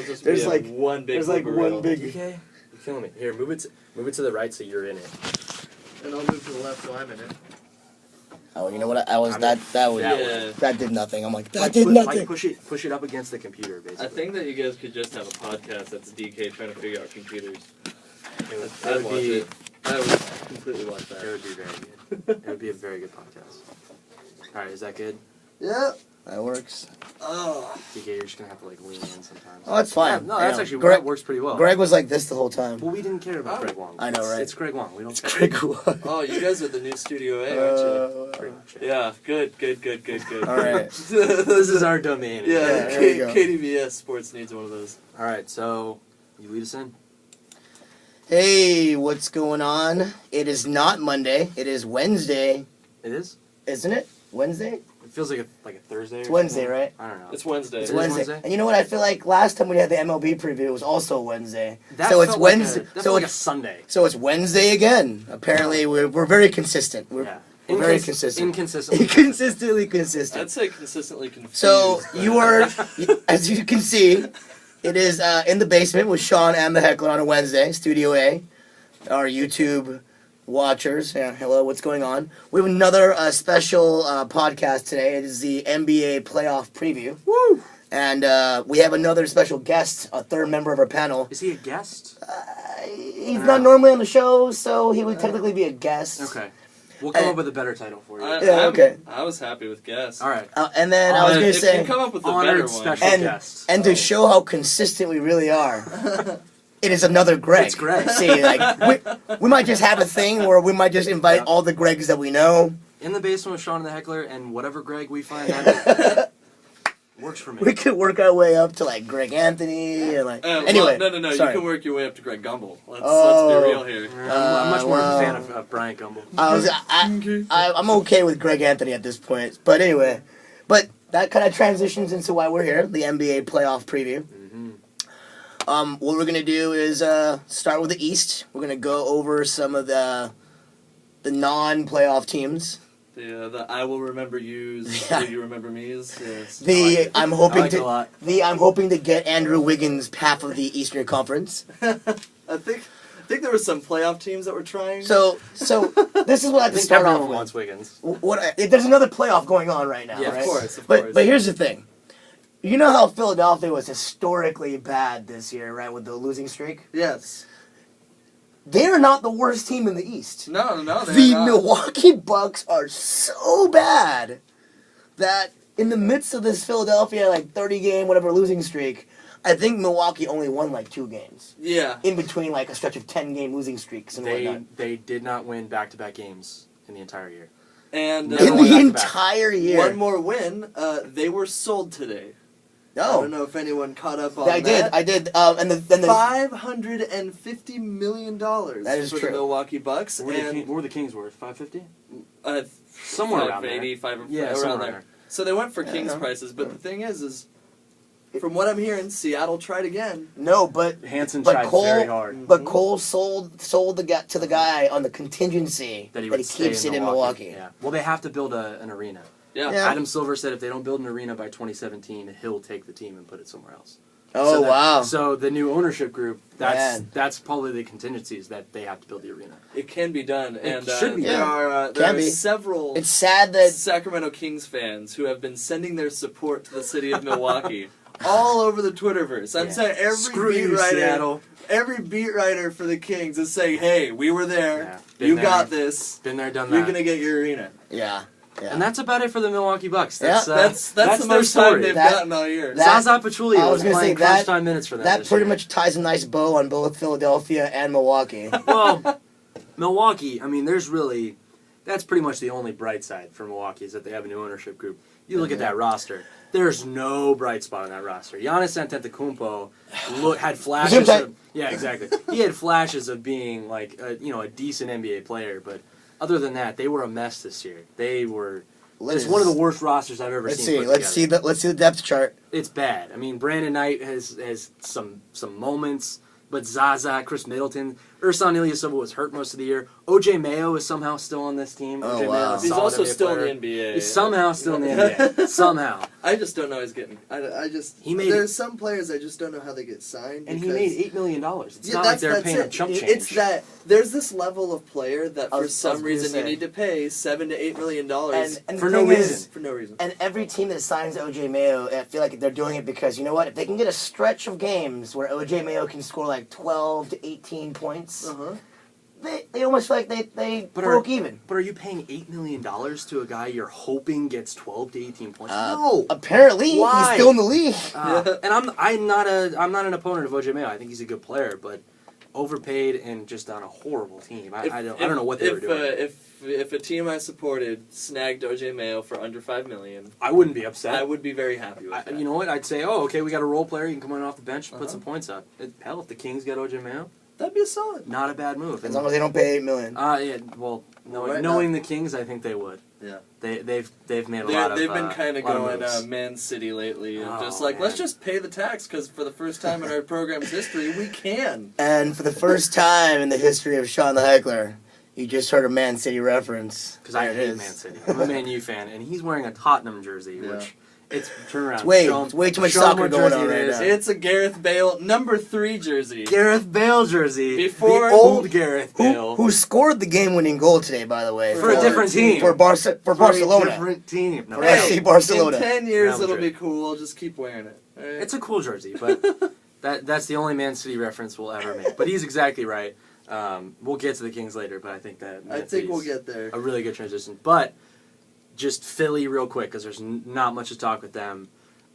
Just there's be like one big. there's like one big. DK, you're killing me. Here, move it to the right so you're in it. And I'll move to the left so I'm in it. Oh, you know what? That did nothing. I'm like, that did nothing. Like push it up against the computer, basically. I think that you guys could just have a podcast that's DK trying to figure out computers. I'd watch it. I would completely watch that. It would be very good. It would be a very good podcast. All right, is that good? Yeah, that works. Oh. DK, you're just gonna have to like lean in sometimes. Oh, that's fine. Yeah, no, that's actually Greg, that works pretty well. Greg was like this the whole time. Well, we didn't care about Greg Wong. I know, right? It's Greg Wong. We don't. It's care. Greg Wong. Oh, you guys are the new Studio A, aren't you? Pretty much. Yeah, good. All right. This is our domain. Yeah, there you go. KDVS Sports needs one of those. All right, so you lead us in. Hey, what's going on? It is not Monday. It is Wednesday. It is. Isn't it? Wednesday? It feels like a Thursday. It's or Wednesday, something. right? I don't know. It's Wednesday. It's It is Wednesday. Wednesday? And you know what? I feel like last time we had the MLB preview, it was also Wednesday. That so it's felt like Wednesday. That felt like a Sunday. So it's Wednesday again. Apparently, we're very consistent. We're very consistent. Inconsistently consistent. I'd say consistently confused. So you are, as you can see, it is in the basement with Sean and the Heckler on a Wednesday, Studio A. Our YouTube watchers, yeah, hello, what's going on? We have another special podcast today. It is the NBA playoff preview. Woo! And we have another special guest, a third member of our panel. Is he a guest? He's not normally on the show, so he would technically be a guest. Okay. We'll come up with a better title for you. Okay. I was happy with guests. All right. And then I was going to If say, you come up with a honored better one. special guest. and to show how consistent we really are, it is another Greg. It's Greg. See, like we might just have a thing where we might just invite all the Gregs that we know. In the basement with Sean and the Heckler, and whatever Greg we find that works for me. We could work our way up to like Greg Anthony and like. Anyway, well, no. sorry. You can work your way up to Greg Gumbel. Let's be real here. I'm much more of a fan of Brian Gumbel. I'm okay with Greg Anthony at this point, but anyway, that kind of transitions into why we're here, the NBA playoff preview. What we're gonna do is start with the East. We're gonna go over some of the non-playoff teams. The I will remember yous. Yeah. Do you remember me's? Yes. I'm hoping like it a lot. I'm hoping to get Andrew Wiggins half of the Eastern Conference. I think there were some playoff teams that were trying. So this is what I have to start off with. wants Wiggins. There's another playoff going on right now, Yeah, right? of course. But here's the thing. You know how Philadelphia was historically bad this year, right, with the losing streak? Yes. They're not the worst team in the East. No, they're The not. Milwaukee Bucks are so bad that in the midst of this Philadelphia, 30-game, whatever, losing streak, I think Milwaukee only won, 2 games. Yeah. In between, a stretch of 10-game losing streaks and whatnot. They did not win back-to-back games in the entire year. And Never In won the back-to-back. entire year. one more win. They were sold today. I No. don't know if anyone caught up on that. I did. And then the $550 million That is for true. the Milwaukee Bucks. What were the Kings worth? 550? Somewhere around there. 580, Yeah, around somewhere there. there. So they went for Kings no. prices, but the thing is from what I'm hearing, Seattle tried again. No, but Hansen but tried Cole, very hard. But Cole sold to the guy on the contingency That he would stay keeps it in Milwaukee. Yeah. Well, they have to build an arena. Yeah. Yeah. Adam Silver said if they don't build an arena by 2017, he'll take the team and put it somewhere else. Oh, wow. So the new ownership group, Man. that's probably the contingencies that they have to build the arena. It can be done, and should be there done. are be. several It's sad that Sacramento Kings fans who have been sending their support to the city of Milwaukee all over the Twitterverse. I'm saying Screw you, Seattle. every beat writer for the Kings is saying, "Hey, we were there. Yeah, You been got there. this. Been there, done that. You're gonna get your arena." yeah. And that's about it for the Milwaukee Bucks. Yeah. That's the their most story. time they've gotten all year. Zaza Pachulia I was was gonna playing say that- crunch time minutes for them. That this pretty year. much ties a nice bow on both Philadelphia and Milwaukee. Well, Milwaukee, I mean, that's pretty much the only bright side for Milwaukee is that they have a new ownership group. You look at that roster. There's no bright spot on that roster. Giannis Antetokounmpo had flashes of... Yeah, exactly. He had flashes of being a decent NBA player, but other than that, they were a mess this year. They were... It's one of the worst rosters I've ever seen. Let's see the depth chart. It's bad. I mean, Brandon Knight has some moments, but Zaza, Chris Middleton, Ersan Ilyasova was hurt most of the year. O.J. Mayo is somehow still on this team. Oh, O.J. wow. Mayo is a He's solid also NBA still player. in the NBA. He's somehow still in the NBA. Somehow. I just don't know he's getting. I just. He made There's some players I just don't know how they get signed. And he because- made $8 million. It's Yeah, not like they're paying him it. chump change. It's that there's this level of player that I for was some gonna reason say. you need to pay $7 to $8 million dollars And For the no thing reason. is, for no reason. and every team that signs OJ Mayo, I feel like they're doing it because, you know what, if they can get a stretch of games where OJ Mayo can score like 12 to 18 points, they almost feel like they But broke even. But are you paying $8 million to a guy you're hoping gets 12 to 18 points? Uh, No. Apparently, Why? he's still in the league. And I'm not an opponent of O.J. Mayo. I think he's a good player, but overpaid and just on a horrible team. I don't know what they were doing. If a team I supported snagged OJ Mayo for under $5 million, I wouldn't be upset. I would be very happy with that. You know what? I'd say, oh, okay, we got a role player. You can come in off the bench and put Uh-huh. some points up. Hell, if the Kings got O.J. Mayo, That'd be a solid. not a bad move. As long as they don't pay $8 million. Yeah, well, Right knowing now- the Kings, I think they would. Yeah. They've made a lot of. They've been kind of lot going moves. Man City lately, and Oh, just like let's man. just pay the tax because for the first time in our program's history, we can. And for the first time in the history of Sean the Heckler, you just heard a Man City reference. Because I There it hate is. Man City. I'm a Man U fan, and he's wearing a Tottenham jersey, Yeah. which it's turn around. It's way too much show 'em soccer what going jersey on it right is. now. It's a Gareth Bale number 3 jersey. Gareth Bale jersey. Before- the old Gareth Bale. Who scored the game-winning goal today, by the way? For a different team. For Barcelona. a different team. No, For FC Barcelona. In 10 years, Real it'll Madrid. be cool. Just keep wearing it. All right? It's a cool jersey, but that's the only Man City reference we'll ever make. But he's exactly right. We'll get to the Kings later, but I think that I think we'll get there. a really good transition. But just Philly real quick, because there's not much to talk with them.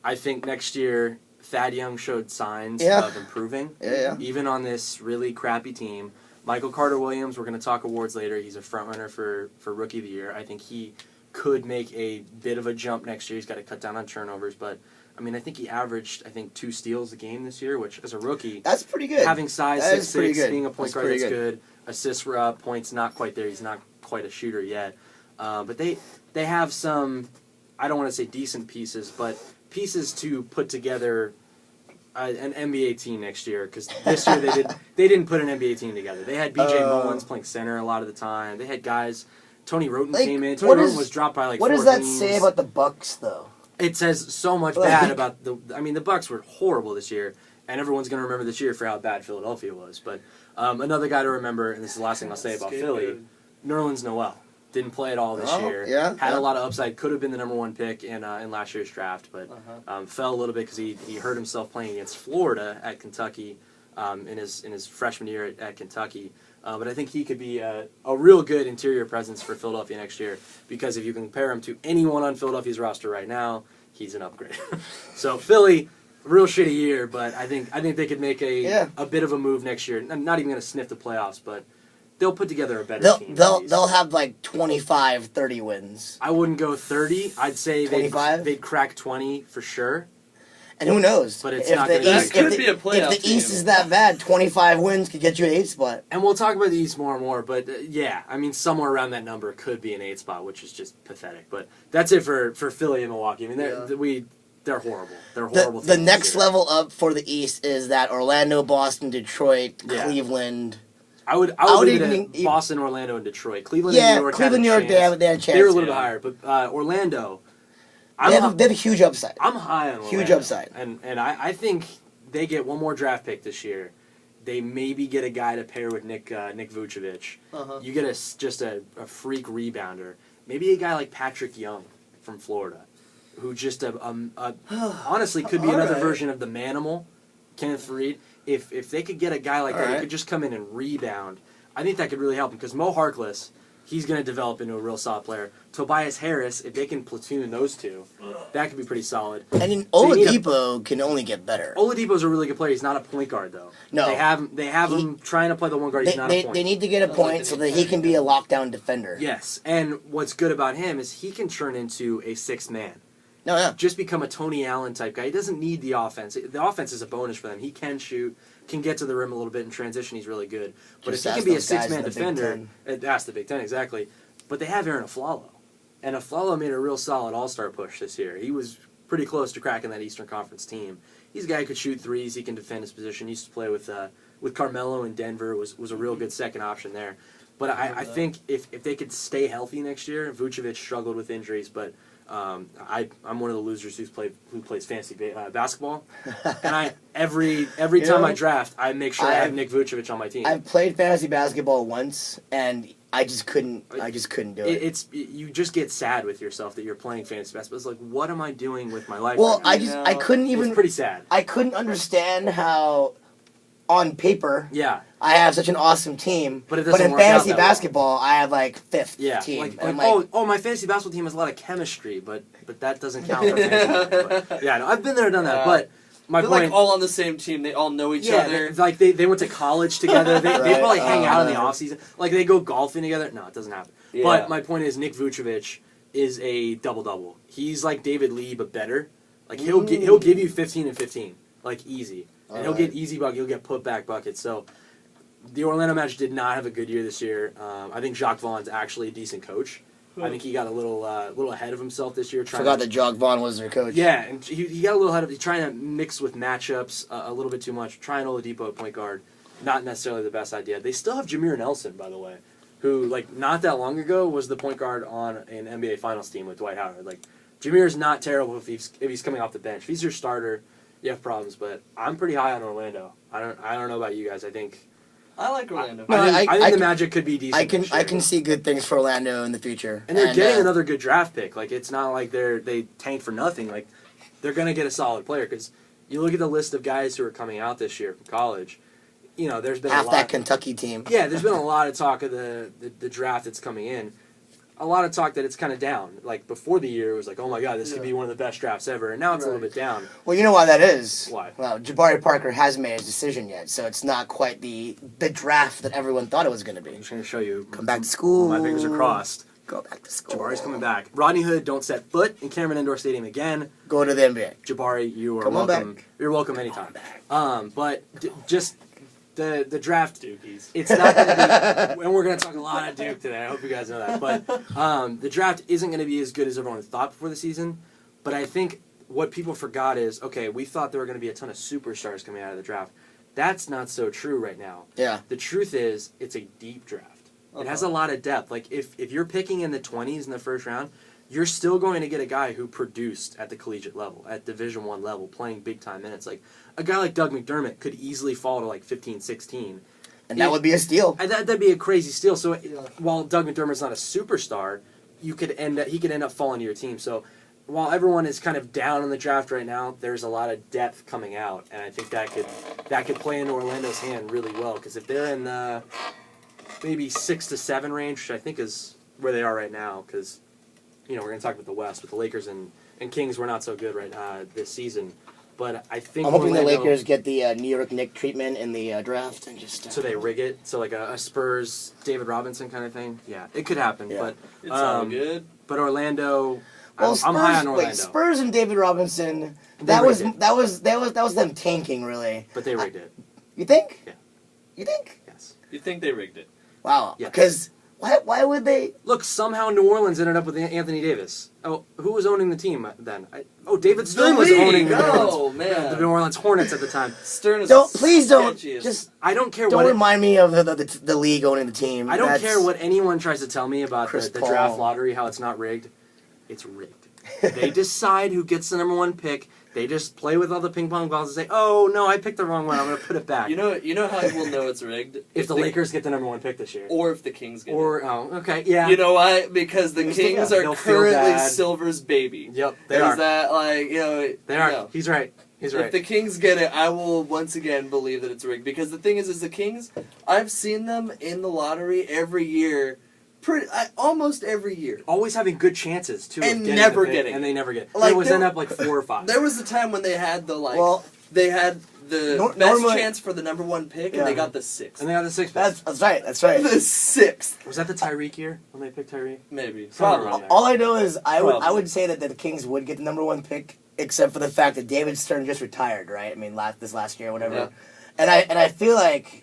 I think next year, Thad Young showed signs Yeah. of improving, Yeah. even on this really crappy team. Michael Carter-Williams, we're going to talk awards later. He's a front runner for Rookie of the Year. I think he could make a bit of a jump next year. He's got to cut down on turnovers, but I mean, I think he averaged 2 steals a game this year, which as a rookie, That's pretty good. having size That is 6'6", pretty good. being a point That's guard pretty that's good. Assists were up, points not quite there. He's not quite a shooter yet, but they have some, I don't want to say decent pieces, but pieces to put together an NBA team next year. Because this year they didn't put an NBA team together. They had B.J. Mullins playing center a lot of the time. They had guys. Tony Roten came in. Tony Roten was dropped by What 4 does that games. say about the Bucks, though? It says so much bad about the. I mean, the Bucks were horrible this year, and everyone's going to remember this year for how bad Philadelphia was. But another guy to remember, and this is the last thing I'll say about Philly, Nerlens Noel didn't play at all this year. Yeah, had yeah. a lot of upside. Could have been the number 1 pick in last year's draft, but fell a little bit because he hurt himself playing against Florida at Kentucky in his freshman year at Kentucky. But I think he could be a real good interior presence for Philadelphia next year because if you compare him to anyone on Philadelphia's roster right now, he's an upgrade. So Philly, real shitty year, but I think they could make a bit of a move next year. I'm not even going to sniff the playoffs, but they'll put together a better team. They'll have like 25, 30 wins. I wouldn't go 30. I'd say 25? they'd crack 20 for sure. And who knows? But it's if not the gonna be- East, That if could the, be a playoff if the East team. is that bad, 25 wins could get you an 8 spot. And we'll talk about the East more and more, but yeah, I mean, somewhere around that number could be an 8 spot, which is just pathetic. But that's it for Philly and Milwaukee. I mean, they're horrible. They're horrible. The teams next this year. level up for the East is that Orlando, Boston, Detroit, Yeah. Cleveland. I would leave it at Boston, Orlando, and Detroit. Cleveland and New York Cleveland, New had a York, chance. they had a chance. They were a little bit yeah. higher, but Orlando, They have a huge upside. I'm high on Orlando. Huge upside. And I think they get one more draft pick this year. They maybe get a guy to pair with Nick Vucevic. You get just a freak rebounder. Maybe a guy like Patrick Young from Florida, who just honestly could be another version of the Manimal, Kenneth Faried. If they could get a guy like that who could just come in and rebound, I think that could really help him because Mo Harkless, he's going to develop into a real solid player. Tobias Harris, if they can platoon those two, that could be pretty solid. And then Oladipo can only get better. Oladipo's a really good player. He's not a point guard though. No. They have him trying to play the one guard. He's not a point. They need to get a point so that he can be a lockdown defender. Yes, and what's good about him is he can turn into a sixth man. No, yeah. Just become a Tony Allen type guy. He doesn't need the offense. The offense is a bonus for them. He can shoot, can get to the rim a little bit in transition. He's really good. But Just if he ask can be a those guys six-man in the Big defender, Ten. that's the Big Ten, exactly. But they have Aaron Aflalo. And Aflalo made a real solid all-star push this year. He was pretty close to cracking that Eastern Conference team. He's a guy who could shoot threes. He can defend his position. He used to play with Carmelo in Denver. Was a real good second option there. But I think if they could stay healthy next year, Vucevic struggled with injuries, but I'm one of the losers who plays fantasy basketball, and every time I draft, I make sure I have Nick Vucevic on my team. I've played fantasy basketball once, and I just couldn't do it. You just get sad with yourself that you're playing fantasy basketball. It's like, what am I doing with my life? Well, right now? I couldn't even. It's pretty sad. I couldn't understand how, on paper, yeah, I have such an awesome team, but in fantasy basketball, I have like fifth team. My fantasy basketball team has a lot of chemistry, but that doesn't count for fantasy. But, yeah, no, I've been there, done that. But they're like all on the same team. They all know each other. They went to college together. They probably hang out in the off season. Like they go golfing together. No, it doesn't happen. Yeah. But my point is, Nick Vucevic is a double-double. He's like David Lee, but better. Like he'll give you 15 and 15, like easy. And he'll get easy buckets. He'll get put back buckets. So the Orlando Magic did not have a good year this year. I think Jacques Vaughn's actually a decent coach. I think he got a little ahead of himself this year. Forgot that Jacques Vaughn was their coach. Yeah, and he got a little ahead of. He's trying to mix with matchups a little bit too much. Trying Oladipo at point guard, not necessarily the best idea. They still have Jameer Nelson, by the way, who like not that long ago was the point guard on an NBA Finals team with Dwight Howard. Like Jameer's not terrible if he's coming off the bench. If he's your starter, you have problems. But I'm pretty high on Orlando. I don't know about you guys. I think. I like Orlando. I think the Magic could be decent. I can see good things for Orlando in the future. And they're getting another good draft pick. Like it's not like they tanked for nothing. Like they're gonna get a solid player because you look at the list of guys who are coming out this year from college. You know, there's been half that Kentucky team. Yeah, there's been a lot of talk of the draft that's coming in. A lot of talk that it's kind of down. Like before the year, it was like, oh my god, this could be one of the best drafts ever, and now it's a little bit down. Well, you know why that is. Why? Well, Jabari Parker hasn't made his decision yet, so it's not quite the draft that everyone thought it was going to be. I'm just going to show you. Come back to school. My fingers are crossed. Go back to school. Jabari's coming back. Rodney Hood, don't set foot in Cameron Indoor Stadium again. Go to the NBA. Jabari, you are welcome. Back. You're welcome anytime. But just. The draft, Dukies. It's not going to be, and we're going to talk a lot of Duke today. I hope you guys know that. But the draft isn't going to be as good as everyone thought before the season. But I think what people forgot is, okay, we thought there were going to be a ton of superstars coming out of the draft. That's not so true right now. Yeah. The truth is, it's a deep draft. It has a lot of depth. Like if you're picking in the 20s in the first round, you're still going to get a guy who produced at the collegiate level, at Division I level, playing big-time minutes. Like, a guy like Doug McDermott could easily fall to, like, 15, 16. And that would be a steal. And that'd be a crazy steal. So, while Doug McDermott's not a superstar, he could end up falling to your team. So, while everyone is kind of down on the draft right now, there's a lot of depth coming out. And I think that could play into Orlando's hand really well. Because if they're in the maybe 6 to 7 range, which I think is where they are right now, because... You know, we're going to talk about the West, but the Lakers and Kings were not so good this season. But I think I'm hoping the Lakers get the New York Knicks treatment in the draft and just... So they rig it? So like a Spurs, David Robinson kind of thing? Yeah, it could happen. Yeah. But it's all good. But Orlando... Well, I'm high on Orlando. Wait, Spurs and David Robinson, that was them tanking, really. But they rigged it. You think? Yeah. You think? Yes. You think they rigged it? Wow. Yeah. Because... Why would they... Look, somehow New Orleans ended up with Anthony Davis. Oh, who was owning the team then? David Stern was owning the New Orleans Hornets at the time. Stern is please don't. Just I don't care. Don't remind me of the league owning the team. I don't care what anyone tries to tell me about the draft lottery, how it's not rigged. It's rigged. They decide who gets the number 1 pick. They just play with all the ping pong balls and say, "Oh no, I picked the wrong one. I'm going to put it back." You know how we'll know it's rigged if the Lakers get the number 1 pick this year, or if the Kings get it. Okay, yeah. You know why? Because the Kings are currently Silver's baby. Yep, they are. Is that They are. No. He's right. He's right. If the Kings get it, I will once again believe that it's rigged. Because the thing is the Kings, I've seen them in the lottery every year. Almost every year. Always having good chances, too. And never getting it. And they never get it. They always end up like 4 or 5. There was a time when they had the best chance for the number 1 pick, and they got the 6th. And they got the 6th pick. That's right. That's right. The 6th. Was that the Tyreek year when they picked Tyreek? Maybe. Probably. All I know is I would say that the Kings would get the number 1 pick, except for the fact that David Stern just retired, right? I mean, this last year or whatever. Yeah. And I feel like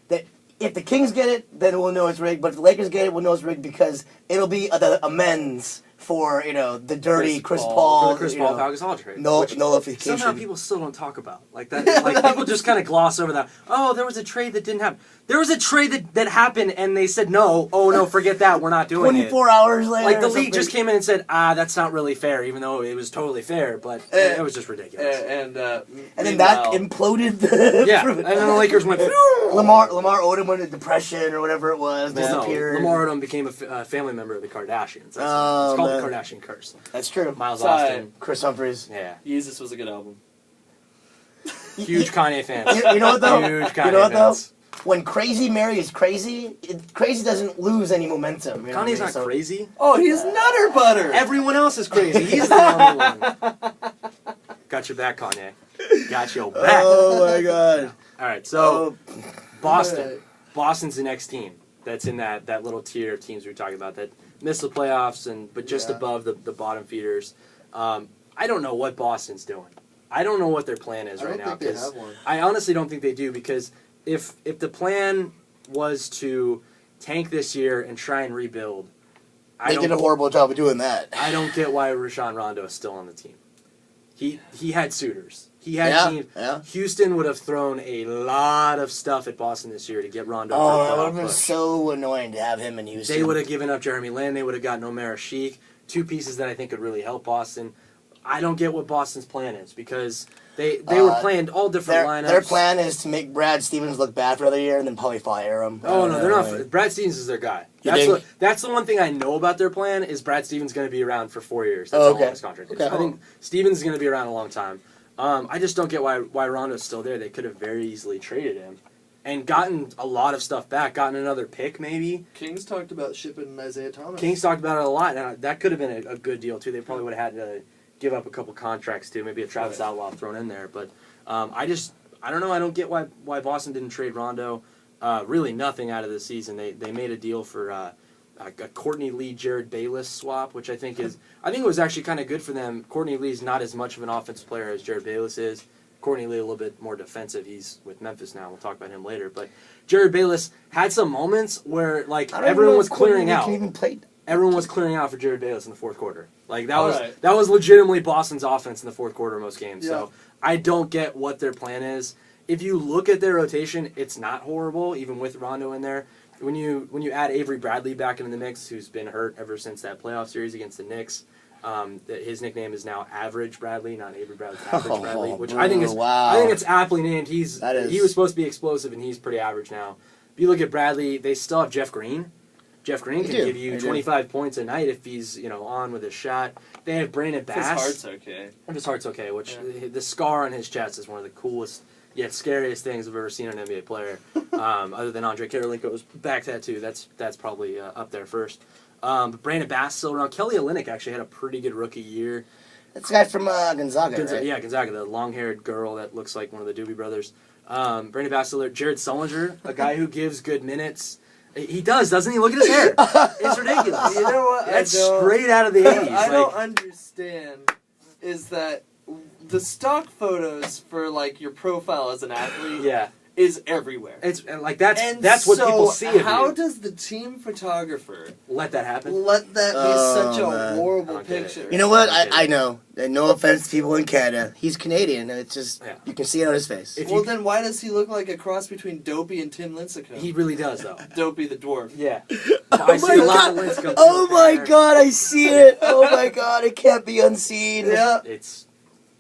that if the Kings get it, then we'll know it's rigged. But if the Lakers get it, we'll know it's rigged because it'll be the amends for the dirty Chris Paul. Paul, For the Chris Paul Pau Gasol trade. no which nullification. somehow people still don't talk about. Like that. Like people just kind of gloss over that. Oh, there was a trade that didn't happen. There was a trade that happened, and they said no. Oh no, forget that. We're not doing 24 hours later. Like the or league something. just came in and said, that's not really fair, even though it was totally fair. But it was just ridiculous. And then that imploded the. Yeah, and then the Lakers went. Lamar Odom went into depression or whatever it was. Disappeared. Lamar Odom became a family member of the Kardashians. It's called the Kardashian curse. That's true. Miles Sorry. Austin, Chris Humphries. yeah, Jesus was a good album. huge Kanye fan. You know what though? Huge Kanye You know what though? fans. When Crazy Mary is crazy, crazy doesn't lose any momentum. You know what I Kanye's mean? not So- crazy. Oh, he's Nutter Butter. Everyone else is crazy. He's the only one. Got your back, Kanye. Got your back. Oh my god. All right, so Oh, Boston. Boston's the next team that's in that little tier of teams we were talking about that missed the playoffs but just above the bottom feeders. I don't know what Boston's doing. I don't know what their plan is right now. I don't think they have one. I honestly don't think they do because if the plan was to tank this year and try and rebuild, they did a horrible job of doing that. I don't get why Rajon Rondo is still on the team. He had suitors. He had teams. Yeah. Houston would have thrown a lot of stuff at Boston this year to get Rondo. Oh, for that a would have been push. so annoying to have him in Houston. They would have given up Jeremy Lin. They would have gotten Omer Sheik. Two pieces that I think could really help Boston. I don't get what Boston's plan is because they were playing all different lineups. Their plan is to make Brad Stevens look bad for another year and then probably fire him. Oh no, they're not. Brad Stevens is their guy. That's the one thing I know about their plan is Brad Stevens going to be around for 4 years. That's how long his contract is. Okay. I think Stevens is going to be around a long time. I just don't get why Rondo's still there. They could have very easily traded him and gotten a lot of stuff back. Gotten another pick maybe. Kings talked about shipping Isaiah Thomas. Kings talked about it a lot, and that could have been a good deal too. They probably would have had to give up a couple contracts too, maybe a Travis Outlaw thrown in there. But I don't know. I don't get why Boston didn't trade Rondo. Really nothing out of the season. They made a deal for a Courtney Lee Jared Bayless swap, which I think it was actually kind of good for them. Courtney Lee's not as much of an offensive player as Jared Bayless is. Courtney Lee a little bit more defensive. He's with Memphis now. We'll talk about him later. But Jared Bayless had some moments where everyone was clearing out. Everyone was clearing out for Jared Bayless in the fourth quarter. That was legitimately Boston's offense in the fourth quarter of most games. Yeah. So I don't get what their plan is. If you look at their rotation, it's not horrible, even with Rondo in there. When you add Avery Bradley back into the mix, who's been hurt ever since that playoff series against the Knicks, his nickname is now Average Bradley, not Avery Bradley, Average Bradley, which I think it's aptly named. He was supposed to be explosive, and he's pretty average now. If you look at Bradley, they still have Jeff Green. Jeff Green can give you 25 points a night if he's on with his shot. They have Brandon Bass. His heart's okay. His heart's okay, which the scar on his chest is one of the coolest yet scariest things I've ever seen an NBA player. Other than Andre Karolinko's back tattoo, that's probably up there first. But Brandon Bass still around. Kelly Olynyk actually had a pretty good rookie year. That's the guy from Gonzaga, right? Yeah, Gonzaga, the long-haired girl that looks like one of the Doobie Brothers. Brandon Bass still there. Jared Sullinger, a guy who gives good minutes. He does, doesn't he? Look at his hair. It's ridiculous. You know what? That's straight out of the 80s. I don't understand is that the stock photos for your profile as an athlete is everywhere. It's that's what people see of you. How does the team photographer let that happen? Let that be such a horrible picture? You know what? I know. And no offense to people in Canada. He's Canadian, and it's just you can see it on his face. Then why does he look like a cross between Dopey and Tim Lincecum? He really does, though. Dopey the dwarf. Yeah. I see a lot of Lincecum. Oh my god, I see it. Oh my god, it can't be unseen. Yeah. It's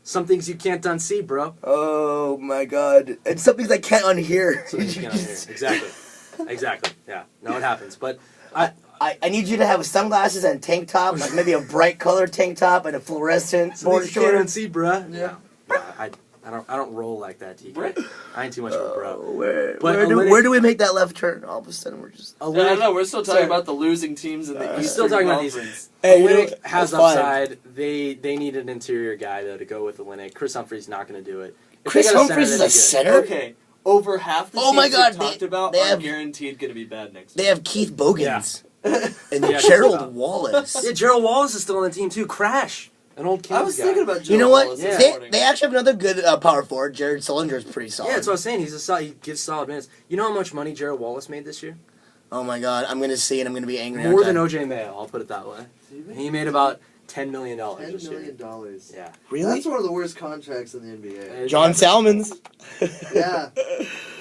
some things you can't unsee, bro. Oh my god. And some things I can't unhear. Some things you can't unhear. Exactly. Yeah. No, it happens. But I need you to have sunglasses and tank top, maybe a bright colored tank top and a fluorescent board short. shorts. Can't unsee, bruh. Yeah. I don't roll like that, TK. I ain't too much of a bro. Where do we make that left turn? All of a sudden we're just... I don't know. We're still talking about the losing teams in the Eastern still talking about these. Conference. Olynyk has upside. They need an interior guy, though, to go with Olynyk. Chris Humphrey's not going to do it. Chris Humphries is a center? Okay. Over half the teams we talked about are guaranteed going to be bad next year. They have Keith Bogans. And Gerald Wallace. Yeah, Gerald Wallace is still on the team, too. Crash. An old Kings guy. I was thinking about Gerald You know what? Wallace They actually have another good power forward. Jared Sullinger is pretty solid. Yeah, that's what I was saying. He gives solid minutes. You know how much money Gerald Wallace made this year? Oh my God, I'm gonna see it. I'm gonna be angry. More than aren't I? OJ Mayo, I'll put it that way. He made about $10 million $10 this year. million. Yeah. Really? That's one of the worst contracts in the NBA. John Salmons. Yeah.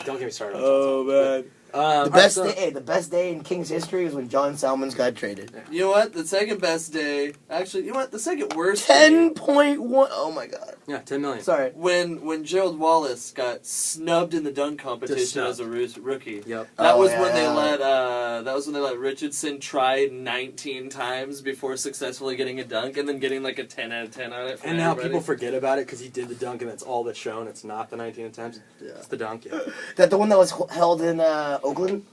Don't get me started on Oh man. John. The best day in Kings history is when John Salmons got traded. You know what? The second best day, actually, you know what? The second worst 10.1. Oh my God. Yeah, $10 million. Sorry. when Gerald Wallace got snubbed in the dunk competition Just as a rookie. Yep. That Oh, was yeah, when they yeah. let Richardson try 19 times before successfully getting a dunk and then getting like a 10 out of 10 on it. From And now everybody. people forget about it because he did the dunk and that's all that's shown. It's not the 19 attempts. Yeah. It's the dunk. Yeah. That the one that was held in Oakland.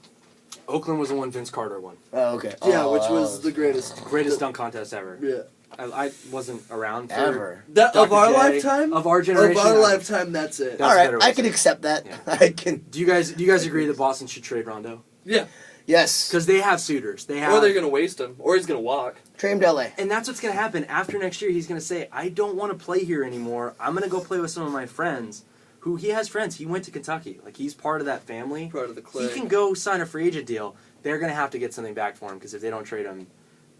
Oakland was the one Vince Carter won. Oh, okay. Yeah, Oh, which was the greatest. Greatest dunk contest ever. Yeah. I wasn't around for ever. That of Dr. our J, lifetime. of our generation. Of our I- lifetime, that's it. That's All right, better I way. can accept that. Yeah. I can. Do you guys agree that Boston should trade Rondo? Yeah. Yes. Because they have suitors. They have. Or they're gonna waste him, or he's gonna walk. Trade him to LA. And that's what's going to happen. After next year, he's going to say, I don't want to play here anymore. I'm going to go play with some of my friends. Who he has friends. He went to Kentucky. Like, he's part of that family. Part of the clique. He can go sign a free agent deal. They're going to have to get something back for him because if they don't trade him,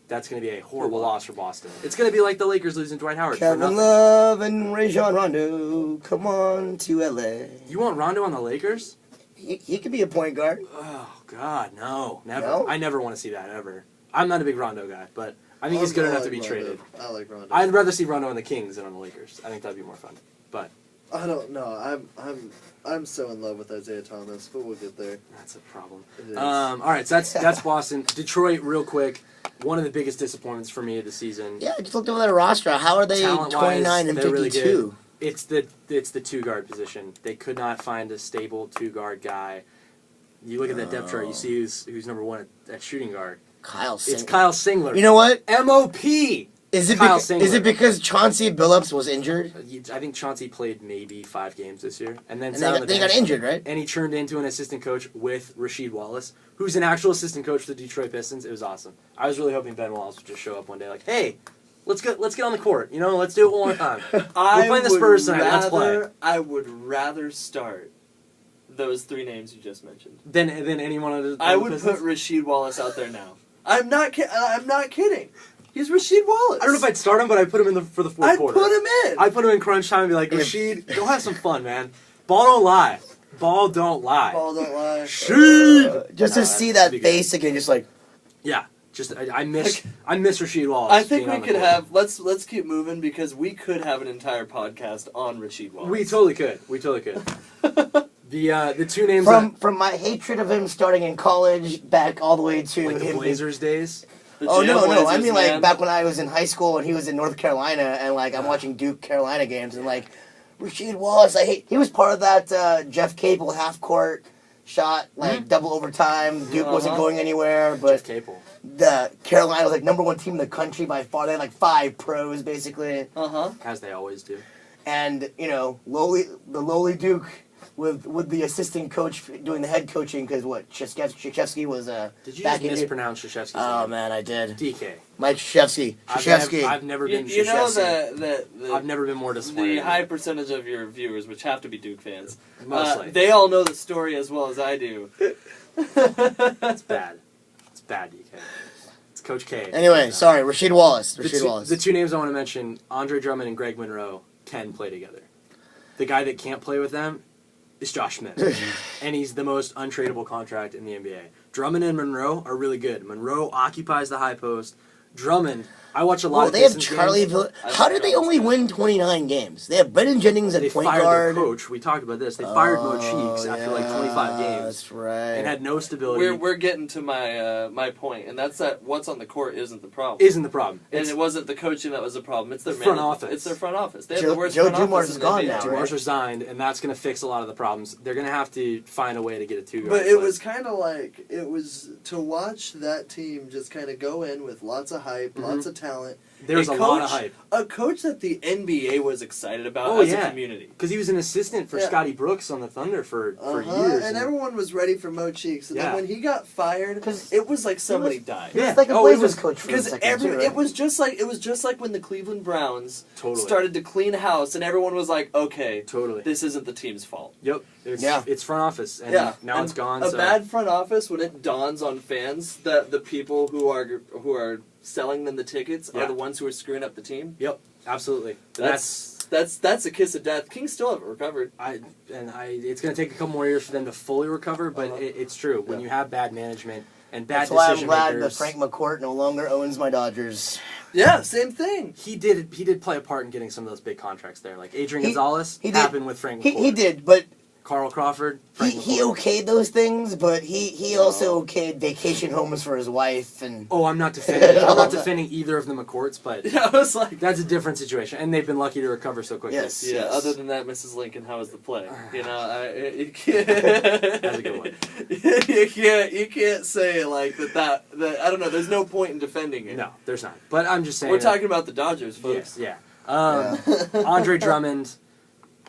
that's going to be a horrible loss for Boston. It's going to be like the Lakers losing Dwight Howard for Kevin nothing. Love and Rajon Rondo, come on to LA. You want Rondo on the Lakers? He could be a point guard. Oh, God, no. Never. No? I never want to see that, ever. I'm not a big Rondo guy, but I think he's good enough to be traded. I like Rondo. I'd rather see Rondo on the Kings than on the Lakers. I think that'd be more fun. But I don't know. I'm so in love with Isaiah Thomas, but we'll get there. that's a problem. It is. All right, so that's Boston. Detroit, real quick. One of the biggest disappointments for me this season. Yeah, I just looked over their roster. How are they Talent-wise, 29 and they're really 52? It's the two guard position. They could not find a stable two guard guy. You look at that depth chart. You see who's number one at shooting guard. Kyle It's Singler. Kyle Singler. You know what? MOP. Is it Kyle is it Singler. because Chauncey Billups was injured? I think Chauncey played maybe 5 games this year, and then And sat on the they got bench. injured, right? And he turned into an assistant coach with Rasheed Wallace, who's an actual assistant coach for the Detroit Pistons. It was awesome. I was really hoping Ben Wallace would just show up one day, like, "Hey, let's get on the court. You know, let's do it one more time. We're playing the Spurs tonight. Let's play." I would rather start those 3 names you just mentioned. Than anyone on the I would Pistons. put Rasheed Wallace out there now. I'm not kidding. He's Rasheed Wallace. I don't know if I'd start him, but I'd put him in for the fourth I'd quarter. put him in. I'd put him in crunch time and be like, Rasheed, go have some fun, man. Ball don't lie. Ball don't lie. Ball don't lie. Rasheed. Just to Nah, see that'd that be good. face again, just like Yeah. Just I miss Rasheed Wallace. I think being we on the could court. have let's keep moving because we could have an entire podcast on Rasheed Wallace. We totally could. The two names from my hatred of him starting in college back all the way to like the him. Blazers days. The Oh Jam no, I Blazers, mean like man. back when I was in high school and he was in North Carolina and like I'm watching Duke Carolina games and like Rasheed Wallace, he was part of that Jeff Capel half court shot like double overtime. Duke wasn't going anywhere, but Jeff Capel. the Carolina was like #1 team in the country by far. They had like 5 pros basically, As they always do. and you know the lowly Duke with the assistant coach doing the head coaching because what Krzyzewski was Did you back just in mispronounce Krzyzewski's Oh name? man, I did. DK. Mike Krzyzewski. I've never been You know Krzyzewski. that I've never been more disappointed. the high percentage of your viewers, which have to be Duke fans, Mostly. they all know the story as well as I do. It's bad. It's bad, DK. It's Coach K. Anyway, sorry, Rasheed Wallace. The two names I want to mention, Andre Drummond and Greg Monroe, can play together. The guy that can't play with them is Josh Smith. And he's the most untradeable contract in the NBA. Drummond and Monroe are really good. Monroe occupies the high post. Drummond, I watch a lot of They have Pistons Charlie. games. How did they only win 29 games? They have Brendan Jennings at They point fired guard. their coach. We talked about this. They fired Mo Cheeks after like 25 games. That's right. And had no stability. We're getting to my point, and that's that what's on the court isn't the problem. Isn't the problem. And it wasn't the coaching that was the problem. It's their front management. office. It's their front office. They have Joe- the worst Joe front Dumars office is in gone the now, NBA. right? Dumars resigned, and that's going to fix a lot of the problems. They're going to have to find a way to get a two-guard. But it was kind of like, it was to watch that team just kind of go in with lots of hype, lots of talent. There's a lot of hype. A coach that the NBA was excited about as a community. Because he was an assistant for Scotty Brooks on the Thunder for years. And everyone was ready for Mo Cheeks. And then when he got fired, it was like somebody died. He was like a Blazers coach for a second, too, right? It was just like when the Cleveland Browns started to clean house, and everyone was like, okay, this isn't the team's fault. Yep. It's front office, and now it's gone. A bad front office, when it dawns on fans that the people who are selling them the tickets are the ones who are screwing up the team. Yep, absolutely. That's a kiss of death. Kings still haven't recovered. It's going to take a couple more years for them to fully recover, but it's true. When you have bad management and bad decision makers. That's why I'm glad that Frank McCourt no longer owns my Dodgers. Yeah, same thing. He did play a part in getting some of those big contracts there. Like Adrian Gonzalez happened with Frank McCourt. He did, but Carl Crawford. He okayed those things, but he also okayed vacation homes for his wife and. Oh, I'm not defending. I'm not defending either of the McCourts, but I was like, that's a different situation, and they've been lucky to recover so quickly. Yes. Yeah. Yes. Other than that, Mrs. Lincoln, how was the play? You know, you can't. That's a good one. You can't say like that. I don't know. There's no point in defending it. No, there's not. But I'm just saying. We're talking about the Dodgers, folks. Yeah. Andre Drummond.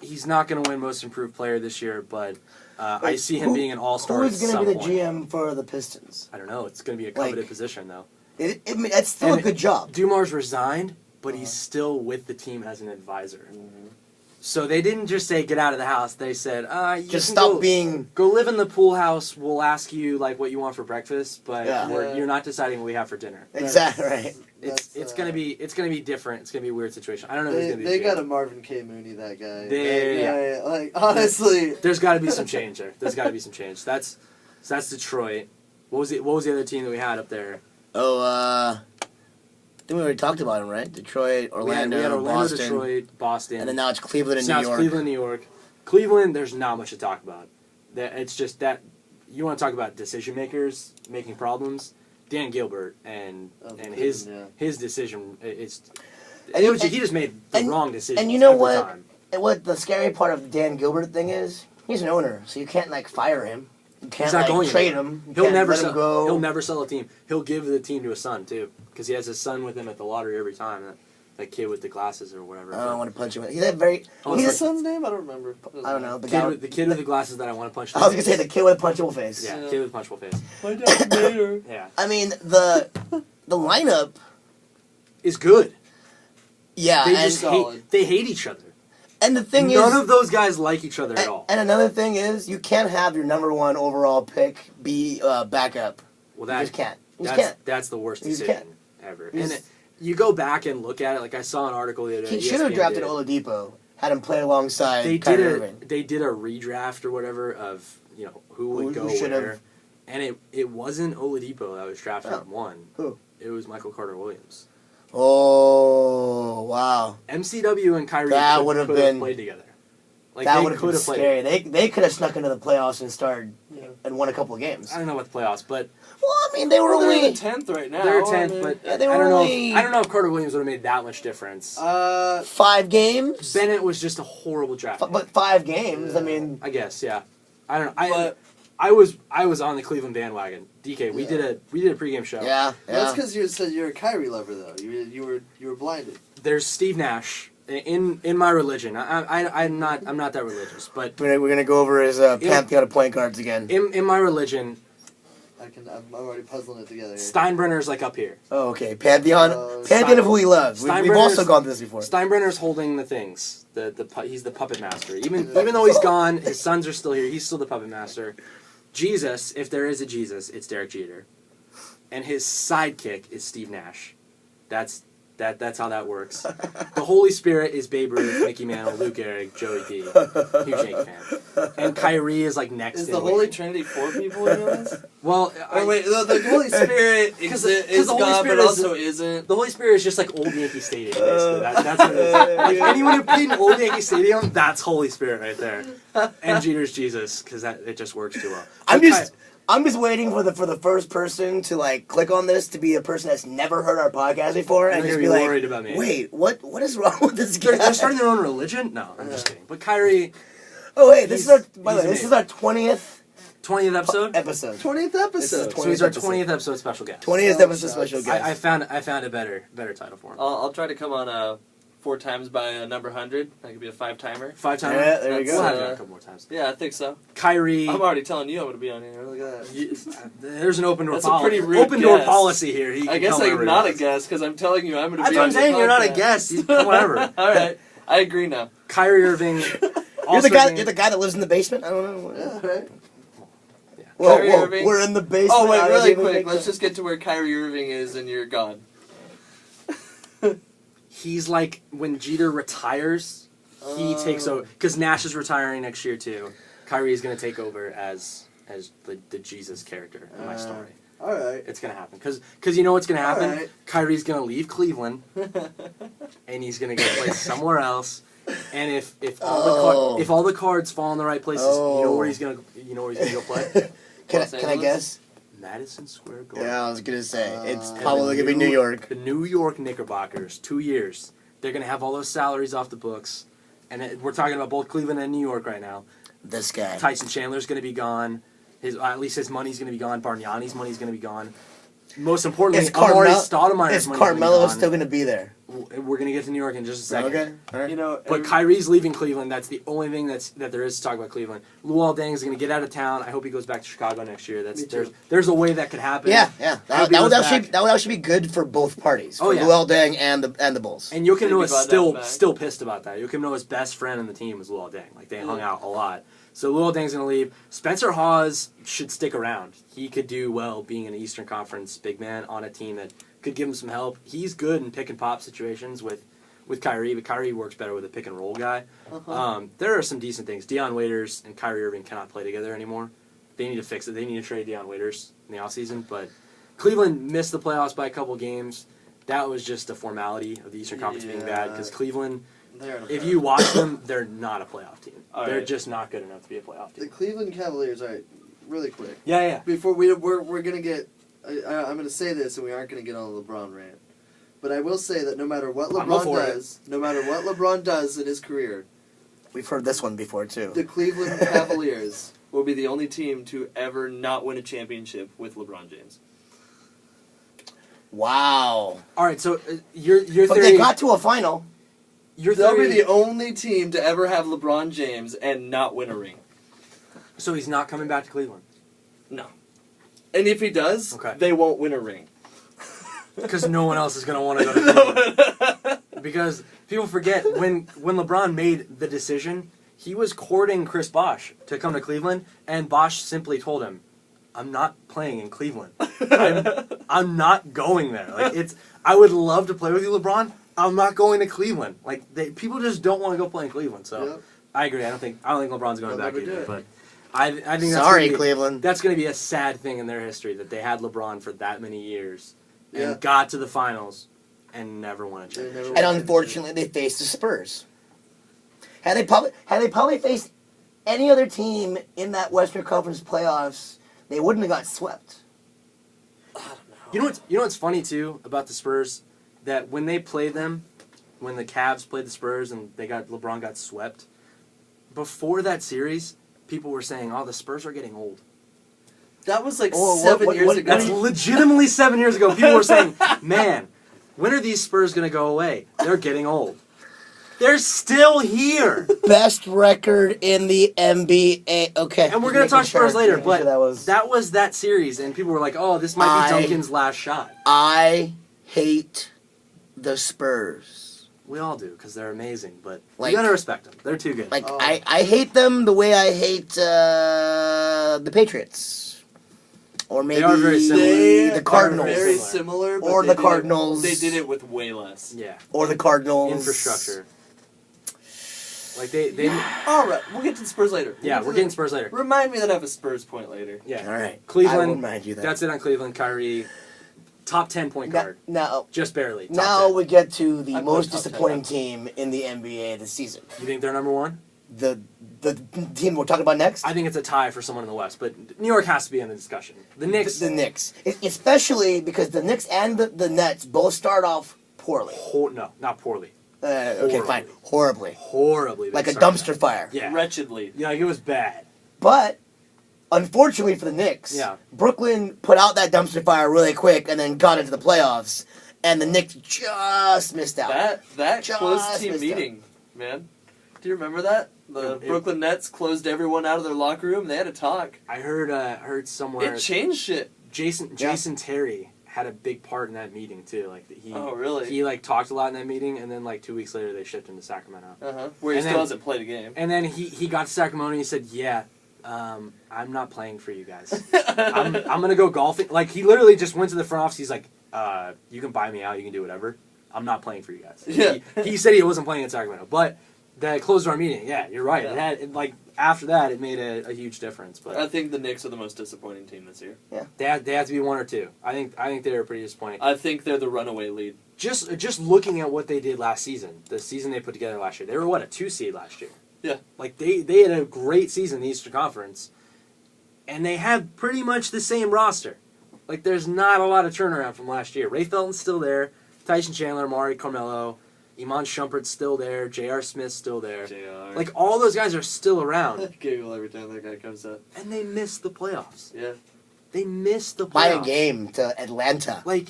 He's not going to win Most Improved Player this year, but I see him being an all-star. Who's going to be the GM for the Pistons? I don't know. It's going to be a coveted position, though. That's still a good job. Dumars resigned, but he's still with the team as an advisor. Mm-hmm. So they didn't just say, get out of the house. They said, just stop being... Go live in the pool house. We'll ask you like what you want for breakfast, but you're not deciding what we have for dinner. Exactly right. It's gonna be different. It's gonna be a weird situation. I don't know who's gonna be. They got a Marvin K. Mooney, that guy. Like honestly, there's got to be some change there. There's got to be some change. That's Detroit. What was the other team that we had up there? I think we already talked about him, right? Detroit, Orlando, we had Orlando, Boston, Detroit, Boston, and then now it's Cleveland and New York. Now it's Cleveland, New York. Cleveland, there's not much to talk about. It's just that you want to talk about decision makers making problems. Dan Gilbert and his decision he just made the wrong decision. And you know what? Time. What the scary part of the Dan Gilbert thing is? He's an owner, so you can't fire him. You can't trade him. He'll never sell. He'll never sell a team. He'll give the team to a son too, because he has his son with him at the lottery every time. That kid with the glasses or whatever. I don't want to punch him. He's very. What's his son's name? I don't remember. I don't know. The kid with the glasses that I want to punch. I was gonna say the kid with a punchable face. Yeah, kid with a punchable face. My dad's Mayor. Yeah. I mean the lineup is good. Yeah, they hate each other. And the thing none of those guys like each other at all. And another thing is, you can't have your number one overall pick be backup. Well, you just can't. That's the worst decision ever. You go back and look at it. Like I saw an article the other day. He should have drafted Oladipo, had him play alongside. They did a redraft or whatever of who would go where, and it wasn't Oladipo that was drafted at 1. Who? It was Michael Carter Williams. Oh wow! MCW and Kyrie would have played together. Like that would have been scary. They could have snuck into the playoffs and started and won a couple of games. I don't know about the playoffs, but I mean they were only in 10th right now. They're 10th, but I don't know if Carter Williams would have made that much difference. 5 games. Bennett was just a horrible draft. But 5 games. I mean, I guess I don't know. I was on the Cleveland bandwagon. DK, we did a pregame show. Yeah. That's because you said you're a Kyrie lover, though. You were blinded. There's Steve Nash in my religion. I'm not that religious, but we're gonna go over his pantheon of point guards again. In my religion, I'm already puzzling it together. Steinbrenner's like up here. Oh, okay. Pantheon of who he loves. We've also gone through this before. Steinbrenner's holding the things. He's the puppet master. Even though he's gone, his sons are still here. He's still the puppet master. Jesus, if there is a Jesus, it's Derek Jeter, and his sidekick is Steve Nash. That's how that works. The Holy Spirit is Babe Ruth, Mickey Mantle, Luke Gehrig, Joey D. Huge Yankee fan. And Kyrie is like next. Is the Holy Trinity 4 people in your list? Well, wait, the Holy Spirit is God, but also isn't. The Holy Spirit is just like Old Yankee Stadium, basically. That's what it is. Like anyone who played in Old Yankee Stadium, that's Holy Spirit right there. And Jeter's Jesus, because it just works too well. I'm just waiting for the first person to click on this to be a person that's never heard our podcast before and just be like, worried about me. Wait, what is wrong with this guy? They're starting their own religion? No, I'm just kidding. But Kyrie. Oh wait, this is our 20th 20th episode. Episode. 20th This is episode. the So he's our episode. 20th episode special guest. 20th Oh, episode special shucks. guest. I found a better title for him. I'll try to come on 4 times by a number 100. That could be a 5-timer. 5-timer. Yeah, there we That's, go. We'll have you on a couple more times. Yeah, I think so. Kyrie. I'm already telling you I'm going to be on here. Look at that. There's an open door That's a policy. pretty rude Open door guess. policy here. He I can guess come I'm whenever not he a wants. guest because I'm telling you I'm going to That's be what on I'm saying. your You're not a podcast. guest. You come whenever. All right. I agree now. Kyrie Irving. You're the guy that lives in the basement. I don't know. Yeah, all right. Whoa, Kyrie whoa, Irving. we're in the basement. Oh, wait, I really didn't even quick. make Let's that. just get to where Kyrie Irving is and you're gone. He's like when Jeter retires, he takes over because Nash is retiring next year too. Kyrie's gonna take over as the Jesus character in my story. All right. It's gonna happen because you know what's gonna happen. Alright. Kyrie's gonna leave Cleveland and he's gonna go play somewhere else. And if all the cards fall in the right places, you know where he's gonna go play. Can Los I Angeles? guess? Madison Square Garden. Yeah, I was gonna say it's And probably gonna be New York. The New York Knickerbockers, 2 years. They're gonna have all those salaries off the books, and we're talking about both Cleveland and New York right now. This guy. Tyson Chandler's gonna be gone. At least his money's gonna be gone. Bargnani's money's gonna be gone. Most importantly, Amari Stoudemire's Is money's Carmelo gonna be still gone. gonna be there? We're gonna get to New York in just a second. Okay. All right. You know, But Kyrie's leaving Cleveland. That's the only thing that there is to talk about Cleveland. Luol Deng's going to get out of town. I hope he goes back to Chicago next year. Me too. There's a way that could happen. Yeah. I hope he goes back. That would actually be good for both parties. Oh, For yeah. Luol Deng and the Bulls. And Joakim Noah is Think about that still pissed about that. Joakim Noah's best friend in the team was Luol Deng. Like they hung out a lot. So Luol Deng's going to leave. Spencer Hawes should stick around. He could do well being an Eastern Conference big man on a team that could give him some help. He's good in pick and pop situations with Kyrie, but Kyrie works better with a pick and roll guy. There are some decent things. Deion Waiters and Kyrie Irving cannot play together anymore. They need to fix it. They need to trade Deion Waiters in the offseason. But Cleveland missed the playoffs by a couple games. That was just a formality of the Eastern Conference being bad because Cleveland, if you watch them, they're not a playoff team. They're just not good enough to be a playoff the team. Cleveland Cavaliers, all right, really quick. Yeah. Before we're going to get, I'm going to say this and we aren't going to get on a LeBron rant. But I will say that no matter what LeBron does in his career, We've heard this one before too. the Cleveland Cavaliers will be the only team to ever not win a championship with LeBron James. Wow. All right, so your theory. But they got to a final. Your They'll be theory. the only team to ever have LeBron James and not win a ring. So he's not coming back to Cleveland No. And if he does, Okay. they won't win a ring. because no one else is going to want to go to Cleveland. Because people forget when LeBron made the decision, he was courting Chris Bosh to come to Cleveland, and Bosh simply told him, "I'm not playing in Cleveland. I'm not going there. Like I would love to play with you, LeBron. I'm not going to Cleveland. Like people just don't want to go play in Cleveland. So Yep. I agree. I don't think LeBron's going They'll back never do either. it. But I think that's Sorry, gonna be, Cleveland. That's going to be a sad thing in their history that they had LeBron for that many years and Yeah. got to the finals and never won a They championship. never And unfortunately, they faced the Spurs. Had they probably faced any other team in that Western Conference playoffs, they wouldn't have got swept. You know what's funny too about the Spurs, that when they played them, when the Cavs played the Spurs and LeBron got swept, before that series, people were saying, "Oh, the Spurs are getting old." That was like Oh, 7 years ago. That's legitimately 7 years ago. People were saying, "Man, when are these Spurs gonna go away? They're getting old." They're still here. Best record in the NBA. Okay. And we're going to talk Spurs later, but that was. that series, and people were like, "Oh, this might be I- Duncan's last shot." I hate the Spurs. We all do, because they're amazing, but Like- you got to respect them. They're too good. Like Oh. I hate them the way I hate the Patriots, or maybe are very similar. They the are Cardinals, very similar, but Or they the did it- Cardinals. They did it with way less. Yeah. or the Cardinals. Infrastructure. Like they All right, we'll get to the Spurs later. we're getting Spurs later. Remind me that I have a Spurs point later. Yeah. All right, I Cleveland. will remind you that. That's it on Cleveland. Kyrie, top 10 point guard. Now, Just barely. Top now 10. we get to the I put most top 10 disappointing up. team in the NBA this season. You think they're number one? The team we're talking about next. I think it's a tie for someone in the West, but New York has to be in the discussion. The Knicks. The Knicks, especially because the Knicks and the Nets both start off poorly. No, not poorly. Okay, Horribly. fine, horribly, Horribly. they like a started dumpster that. fire. Yeah. Wretchedly. Yeah, like it was bad. But Unfortunately for the Knicks, Yeah. Brooklyn put out that dumpster fire really quick and then got into the playoffs, and the Knicks just missed out. That Just closed team missed meeting, man. Do you remember that? The It- Brooklyn Nets closed everyone out of their locker room. They had a talk. I heard somewhere It changed shit. Jason Terry had a big part in that meeting too. Like he Oh, really? he like talked a lot in that meeting, and then like 2 weeks later they shipped him to Sacramento. Where he And still then- hasn't played a game. And then he got to Sacramento and he said, "Yeah, I'm not playing for you guys. I'm gonna go golfing." Like he literally just went to the front office. He's like, "You can buy me out. You can do whatever. I'm not playing for you guys." Yeah. He said he wasn't playing in Sacramento, but the closed door meeting. Yeah, you're right. Yeah. Like after that, it made a huge difference. But I think the Knicks are the most disappointing team this year. they have to be one or two. I think they were pretty disappointing. I think they're the runaway lead. Just looking at what they did last season, the season they put together last year, they were what, a 2 seed last year. Yeah. Like they had a great season in the Eastern Conference, and they have pretty much the same roster. Like there's not a lot of turnaround from last year. Ray Felton's still there, Tyson Chandler, Amari Carmelo, Iman Shumpert's still there, J.R. Smith's still there. JR. Like all those guys are still around, Giggle every time that guy comes up. and they missed the playoffs. Yeah. They missed the playoffs. By a game to Atlanta. Like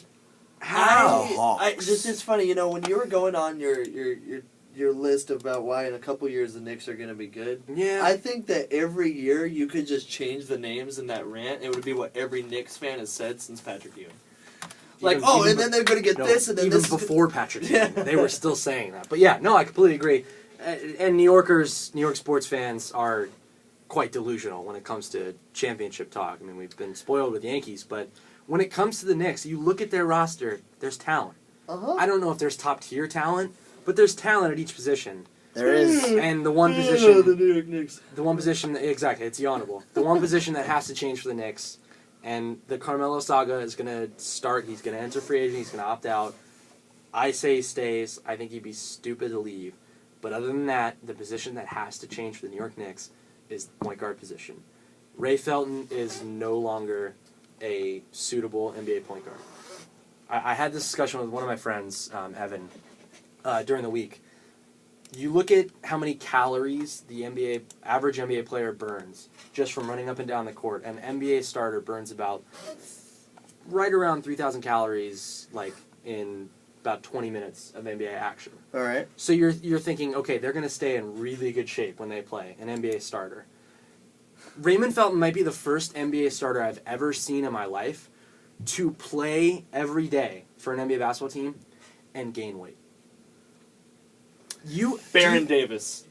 how? It's funny, you know, when you were going on your list about why in a couple years the Knicks are going to be good. Yeah. I think that every year you could just change the names in that rant. It would be what every Knicks fan has said since Patrick Ewing. Like, and then they're going to get this, and then even this. before Patrick Yeah. Ewing, they were still saying that. But yeah, no, I completely agree. And New York sports fans are quite delusional when it comes to championship talk. I mean, we've been spoiled with Yankees, but when it comes to the Knicks, you look at their roster, there's talent. Uh-huh. I don't know if there's top tier talent, but there's talent at each position. There is. And the one position, the New York Knicks. exactly, it's yawnable. The one position that has to change for the Knicks, and the Carmelo saga is going to start. He's going to enter free agent. He's going to opt out. I say he stays. I think he'd be stupid to leave. But other than that, the position that has to change for the New York Knicks is the point guard position. Ray Felton is no longer a suitable NBA point guard. I had this discussion with one of my friends, Evan, during the week. You look at how many calories the average NBA player burns just from running up and down the court. An NBA starter burns about right around 3,000 calories, like in about 20 minutes of NBA action. All right. So you're thinking, okay, they're going to stay in really good shape when they play, an NBA starter. Raymond Felton might be the first NBA starter I've ever seen in my life to play every day for an NBA basketball team and gain weight. Baron Davis.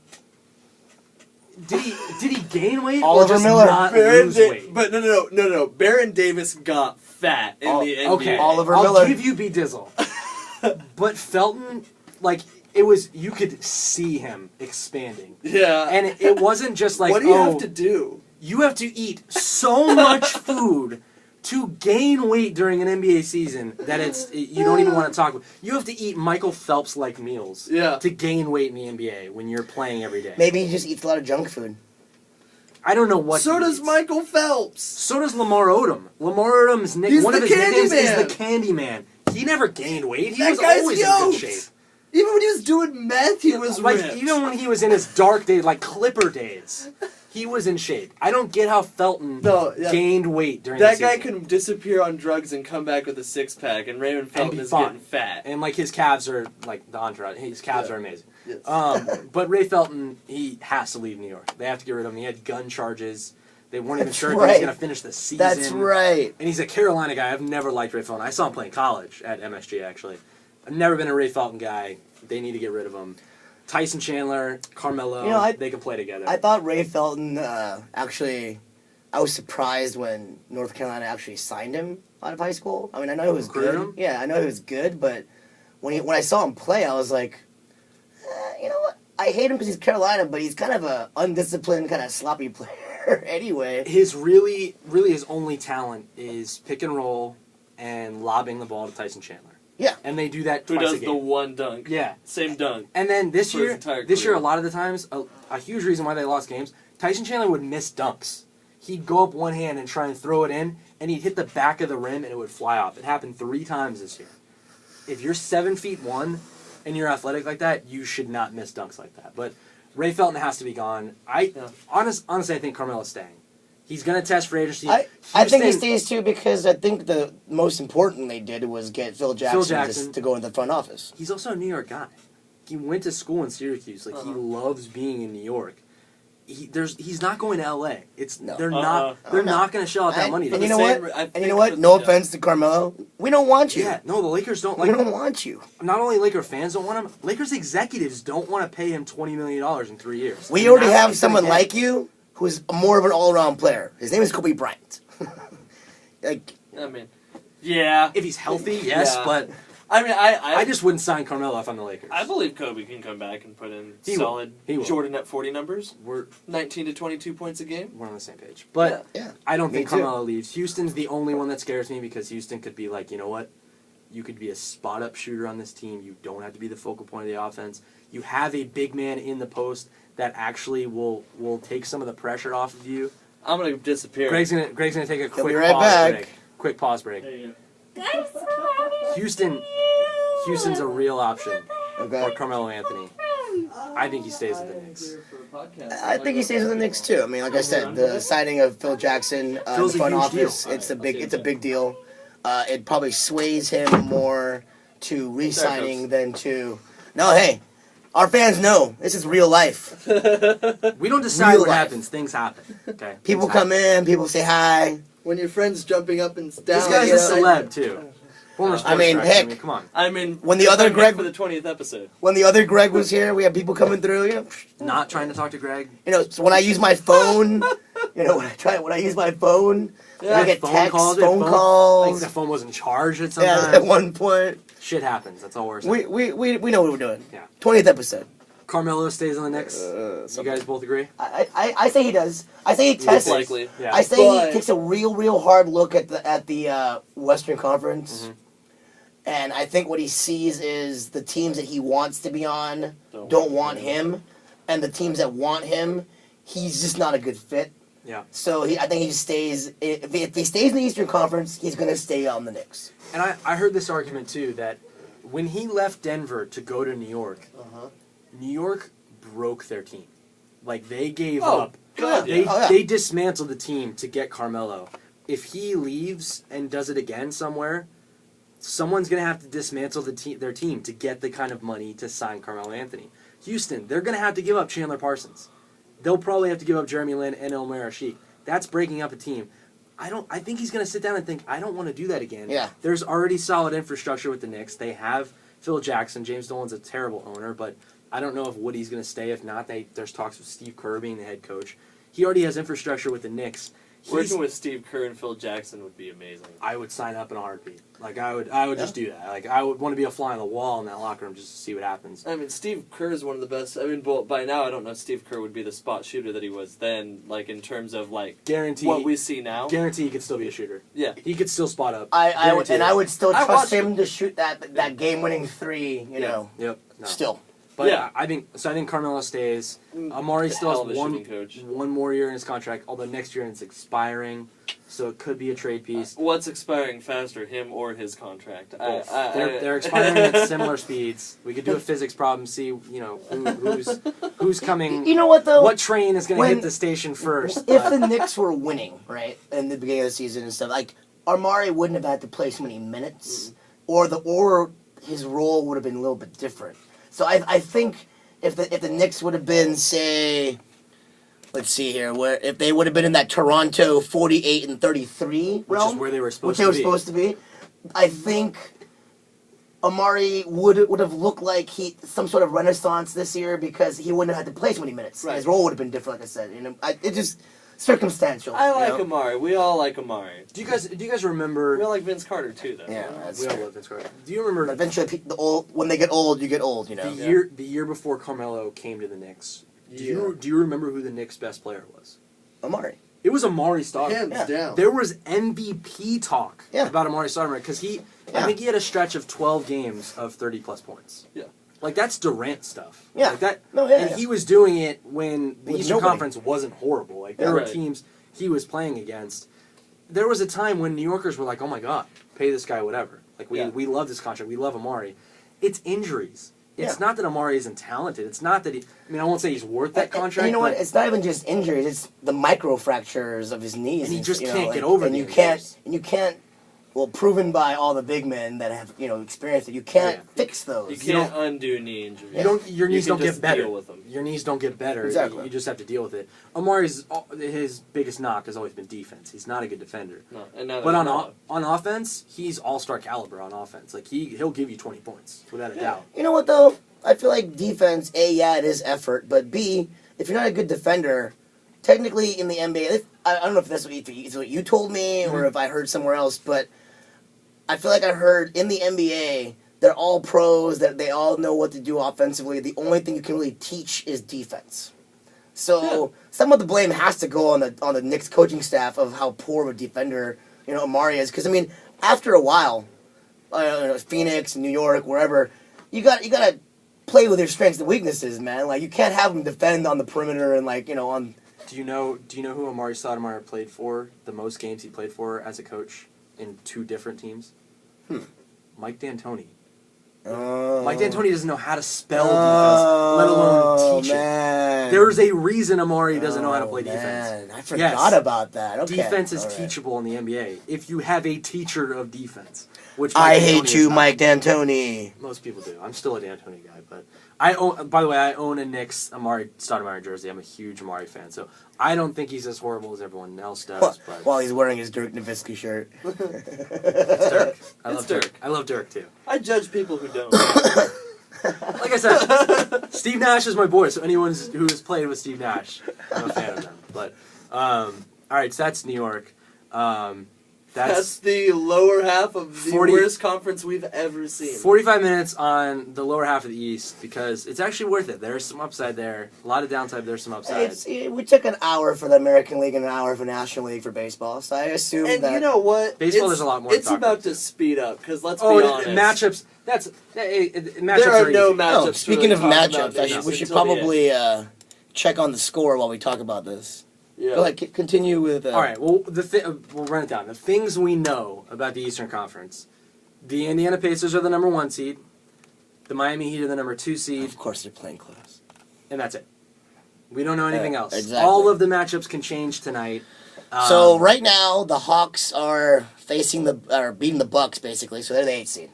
Did he gain weight Oliver or just Miller. not lose weight? But no. Baron Davis got fat in the NBA. Okay, Oliver I'll Miller. give you B Dizzle. But Felton, like, it was, you could see him expanding. Yeah. And it wasn't just like, what do you have to do? You have to eat so much food to gain weight during an NBA season that you don't even want to talk about. You have to eat Michael Phelps-like meals to gain weight in the NBA when you're playing every day. Maybe he just eats a lot of junk food. I don't know what So he does eats. Michael Phelps. So does Lamar Odom. Lamar Odom's He's one of the his nicknames is Candyman. the Candyman. He never gained weight. He That was guy's always in good yoked. shape. Even when he was doing meth, he was Like ripped. even when he was in his dark days, like Clipper days, he was in shape. I don't get how Felton gained weight during that the guy season. can disappear on drugs and come back with a six-pack, and Raymond Felton be is fine. getting fat. And like his calves are like the entourage. His calves are amazing. Yes. But Ray Felton, he has to leave New York. They have to get rid of him. He had gun charges. They weren't even That's sure if he was right. going to finish the season. That's right. And he's a Carolina guy. I've never liked Ray Felton. I saw him play in college at MSG, actually. I've never been a Ray Felton guy. They need to get rid of him. Tyson Chandler, Carmelo, they can play together. I thought Ray Felton, actually, I was surprised when North Carolina actually signed him out of high school. I mean, I know he was Recruited good. him? Yeah, I know he was good, but when I saw him play, I was like, you know what? I hate him because he's Carolina, but he's kind of a undisciplined, kind of sloppy player anyway. His really his only talent is pick and roll and lobbing the ball to Tyson Chandler. Yeah. And they do that Who twice does a game. the one dunk? Yeah. Same dunk. And then this For his year, entire career. a lot of the times, a huge reason why they lost games, Tyson Chandler would miss dunks. He'd go up one hand and try and throw it in, and he'd hit the back of the rim, and it would fly off. It happened 3 times this year. If you're 7'1" and you're athletic like that, you should not miss dunks like that. But Ray Felton has to be gone. Honestly, I think Carmelo's staying. He's going to test free agency. I think he Houston- stays too because I think the most important they did was get Phil Jackson, to go into the front office. He's also a New York guy. He went to school in Syracuse. Like, he loves being in New York. He's not going to LA. They're not going to shell out that money. And you know what? No offense to Carmelo, we don't want you. Yeah, no, the Lakers don't We don't want you. Not only Laker fans don't want him, Lakers executives don't want to pay him $20 million in 3 years. We already have someone like you who's more of an all-around player. His name is Kobe Bryant. Yeah. If he's healthy, yes, Yeah. but I mean, I just wouldn't sign Carmelo if I'm the Lakers. I believe Kobe can come back and put in He will. solid He will. Jordan at 40 numbers. We're 19 to 22 points a game. on the same page. But Yeah. I don't Me think too. Carmelo leaves. Houston's the only one that scares me because Houston could be like, you know what? You could be a spot-up shooter on this team. You don't have to be the focal point of the offense. You have a big man in the post that actually will take some of the pressure off of you. I'm gonna disappear. Greg's gonna take a He'll quick be right pause back. break. Quick pause break. There you Houston's a real option for Okay. Carmelo Anthony. I think he stays with the Knicks. I think he stays with the Knicks too. I mean, like I said, the signing of Phil Jackson in the Phil's a front huge office, deal. it's a big deal. It probably sways him more to re-signing than to. No, hey, our fans know this is real life. We don't decide Real what life. happens. Things happen. Okay. People Things come in, people say hi. When your friend's jumping up and down. This guy's you a know, celeb too. Former sports mean, director. heck. Come on. I mean, When the other I'm Greg- for the 20th episode. When the other Greg was here, we had people coming through. Not trying to talk to Greg. So when I use my phone, when I use my phone, I get phone texts, calls, phone I think calls. the phone wasn't charged at some Yeah, time. at one point, Shit happens. That's all we're saying. we know what we're doing. Yeah. 20th episode. Carmelo stays on the Knicks. You guys both agree? I say he does. I say he Most tests. likely. Yeah. I say But- he takes a real hard look at the Western Conference, and I think what he sees is the teams that he wants to be on don't want him, and the teams that want him, he's just not a good fit. Yeah. So I think he just stays. If he stays in the Eastern Conference, he's going to stay on the Knicks. And I heard this argument too that when he left Denver to go to New York, New York broke their team. Like they gave up. God, They dismantled the team to get Carmelo. If he leaves and does it again somewhere, someone's going to have to dismantle their team to get the kind of money to sign Carmelo Anthony. Houston, they're going to have to give up Chandler Parsons. They'll probably have to give up Jeremy Lin and Omer Asik. That's breaking up a team. I think he's going to sit down and think, I don't want to do that again. Yeah. There's already solid infrastructure with the Knicks. They have Phil Jackson. James Dolan's a terrible owner, but I don't know if Woody's going to stay. If not, there's talks with Steve Kerr being the head coach. He already has infrastructure with the Knicks. Working with Steve Kerr and Phil Jackson would be amazing. I would sign up in a heartbeat. Like I would just do that. Like I would want to be a fly on the wall in that locker room just to see what happens. I mean, Steve Kerr is one of the best. I mean, well, by now I don't know if Steve Kerr would be the spot shooter that he was then. Like in terms of like Guarantee what we see now. Guarantee he could still be a shooter. Yeah. He could still spot up. I would still I trust watched him to shoot that game-winning three. You know, Yep. No. still. But Yeah. I think Carmelo stays. Amari He's a still hell of has a shooting coach. one more year in his contract, although next year it's expiring, so it could be a trade piece. What's expiring faster, him or his contract? Both. They're expiring at similar speeds. We could do a physics problem, see who's coming. You know what though? What train is going to When- hit the station first? If but- the Knicks were winning, right, in the beginning of the season and stuff, like Amari wouldn't have had to play so many minutes, or his role would have been a little bit different. So I think if the Knicks would have been, say, let's see here, where if they would have been in that Toronto 48 and 33 which realm, is where they were supposed which they were to be. supposed to be, I think Amari would have looked like some sort of renaissance this year because he wouldn't have had to play so many minutes. Right. His role would have been different, like I said. It just circumstantial. I like you know? Amari. We all like Amari. Do you guys remember? We all like Vince Carter too, though. Yeah, that's We all true. love Vince Carter. Do you remember But eventually, when they get old, you get old. You know. the year before Carmelo came to the Knicks? Do you remember who the Knicks' best player was? Amari. It was Amari Stoudemire. Hands Yeah. down. There was MVP talk Yeah. about Amari Stoudemire because I Yeah. think he had a stretch of 12 games of 30-plus points. Yeah. Like, that's Durant stuff. Yeah. Like that, No, yeah, and yeah. he was doing it when the With Eastern nobody. Conference wasn't horrible. Like, there Yeah. were Right. teams he was playing against. There was a time when New Yorkers were like, oh, my God, pay this guy whatever. Like, we love this contract. We love Amari. It's injuries. It's not that Amari isn't talented. It's not that I won't say he's worth that contract. And you know what? but- It's not even just injuries. It's the micro fractures of his knees. And he just you know, can't like, get over and the you injuries. can't. Well, proven by all the big men that have experienced it, you can't fix those. You can't undo knee injuries. Your knees can don't get just better. deal with them. Your knees don't get better. Exactly. You just have to deal with it. Amari's his biggest knock has always been defense. He's not a good defender. No, and now But that on offense, he's all-star caliber on offense. Like he'll give you 20 points without a doubt. You know what though? I feel like defense. A, yeah, it is effort, but B, if you're not a good defender, technically in the NBA, I don't know if that's what you told me or if I heard somewhere else, but I feel like I heard in the NBA they're all pros, that they all know what to do offensively. The only thing you can really teach is defense. So some of the blame has to go on the Knicks coaching staff of how poor of a defender Amari is. Because after a while, Phoenix, New York, wherever, you got to play with your strengths and weaknesses, man. Like you can't have him defend on the perimeter and on. Do you know who Amari Stoudemire played for? The most games he played for as a coach in 2 different teams. Mike D'Antoni. Mike D'Antoni doesn't know how to spell defense, let alone teach it. There's a reason Amari doesn't know how to play defense. I forgot about that. Okay. Defense is All right. teachable in the NBA if you have a teacher of defense. Which I Mike D'Antoni hate is you, not. Mike D'Antoni. Most people do. I'm still a D'Antoni guy, but I own a Knicks Amari Stoudemire jersey. I'm a huge Amari fan, so I don't think he's as horrible as everyone else does. But While he's wearing his Dirk Nowitzki shirt. it's Dirk. I love It's Dirk. Dirk. I love Dirk too. I judge people who don't. Like I said, Steve Nash is my boy. So anyone who has played with Steve Nash, I'm a fan of them. But all right, so that's New York. That's the lower half of the 40 worst conference we've ever seen. 45 minutes on the lower half of the East because it's actually worth it. There's some upside there. A lot of downside. There's some upside. We took an hour for the American League and an hour for National League for baseball, so I assume And that... you know what? Baseball, there's a lot more to It's talk about about, to too. speed up because let's be Oh, honest. matchups. Matchups There are no easy. matchups. Oh, speaking to of really talk about matchups, this we should until the probably check on the score while we talk about this. Yeah. Go ahead, continue with... All right. Well, we'll run it down. The things we know about the Eastern Conference: the Indiana Pacers are the number 1 seed, the Miami Heat are the number 2 seed, Of course they're playing close. and that's it. We don't know anything else. exactly. All of the matchups can change tonight. So right now, the Hawks are beating the Bucks, basically, so they're the 8th seed.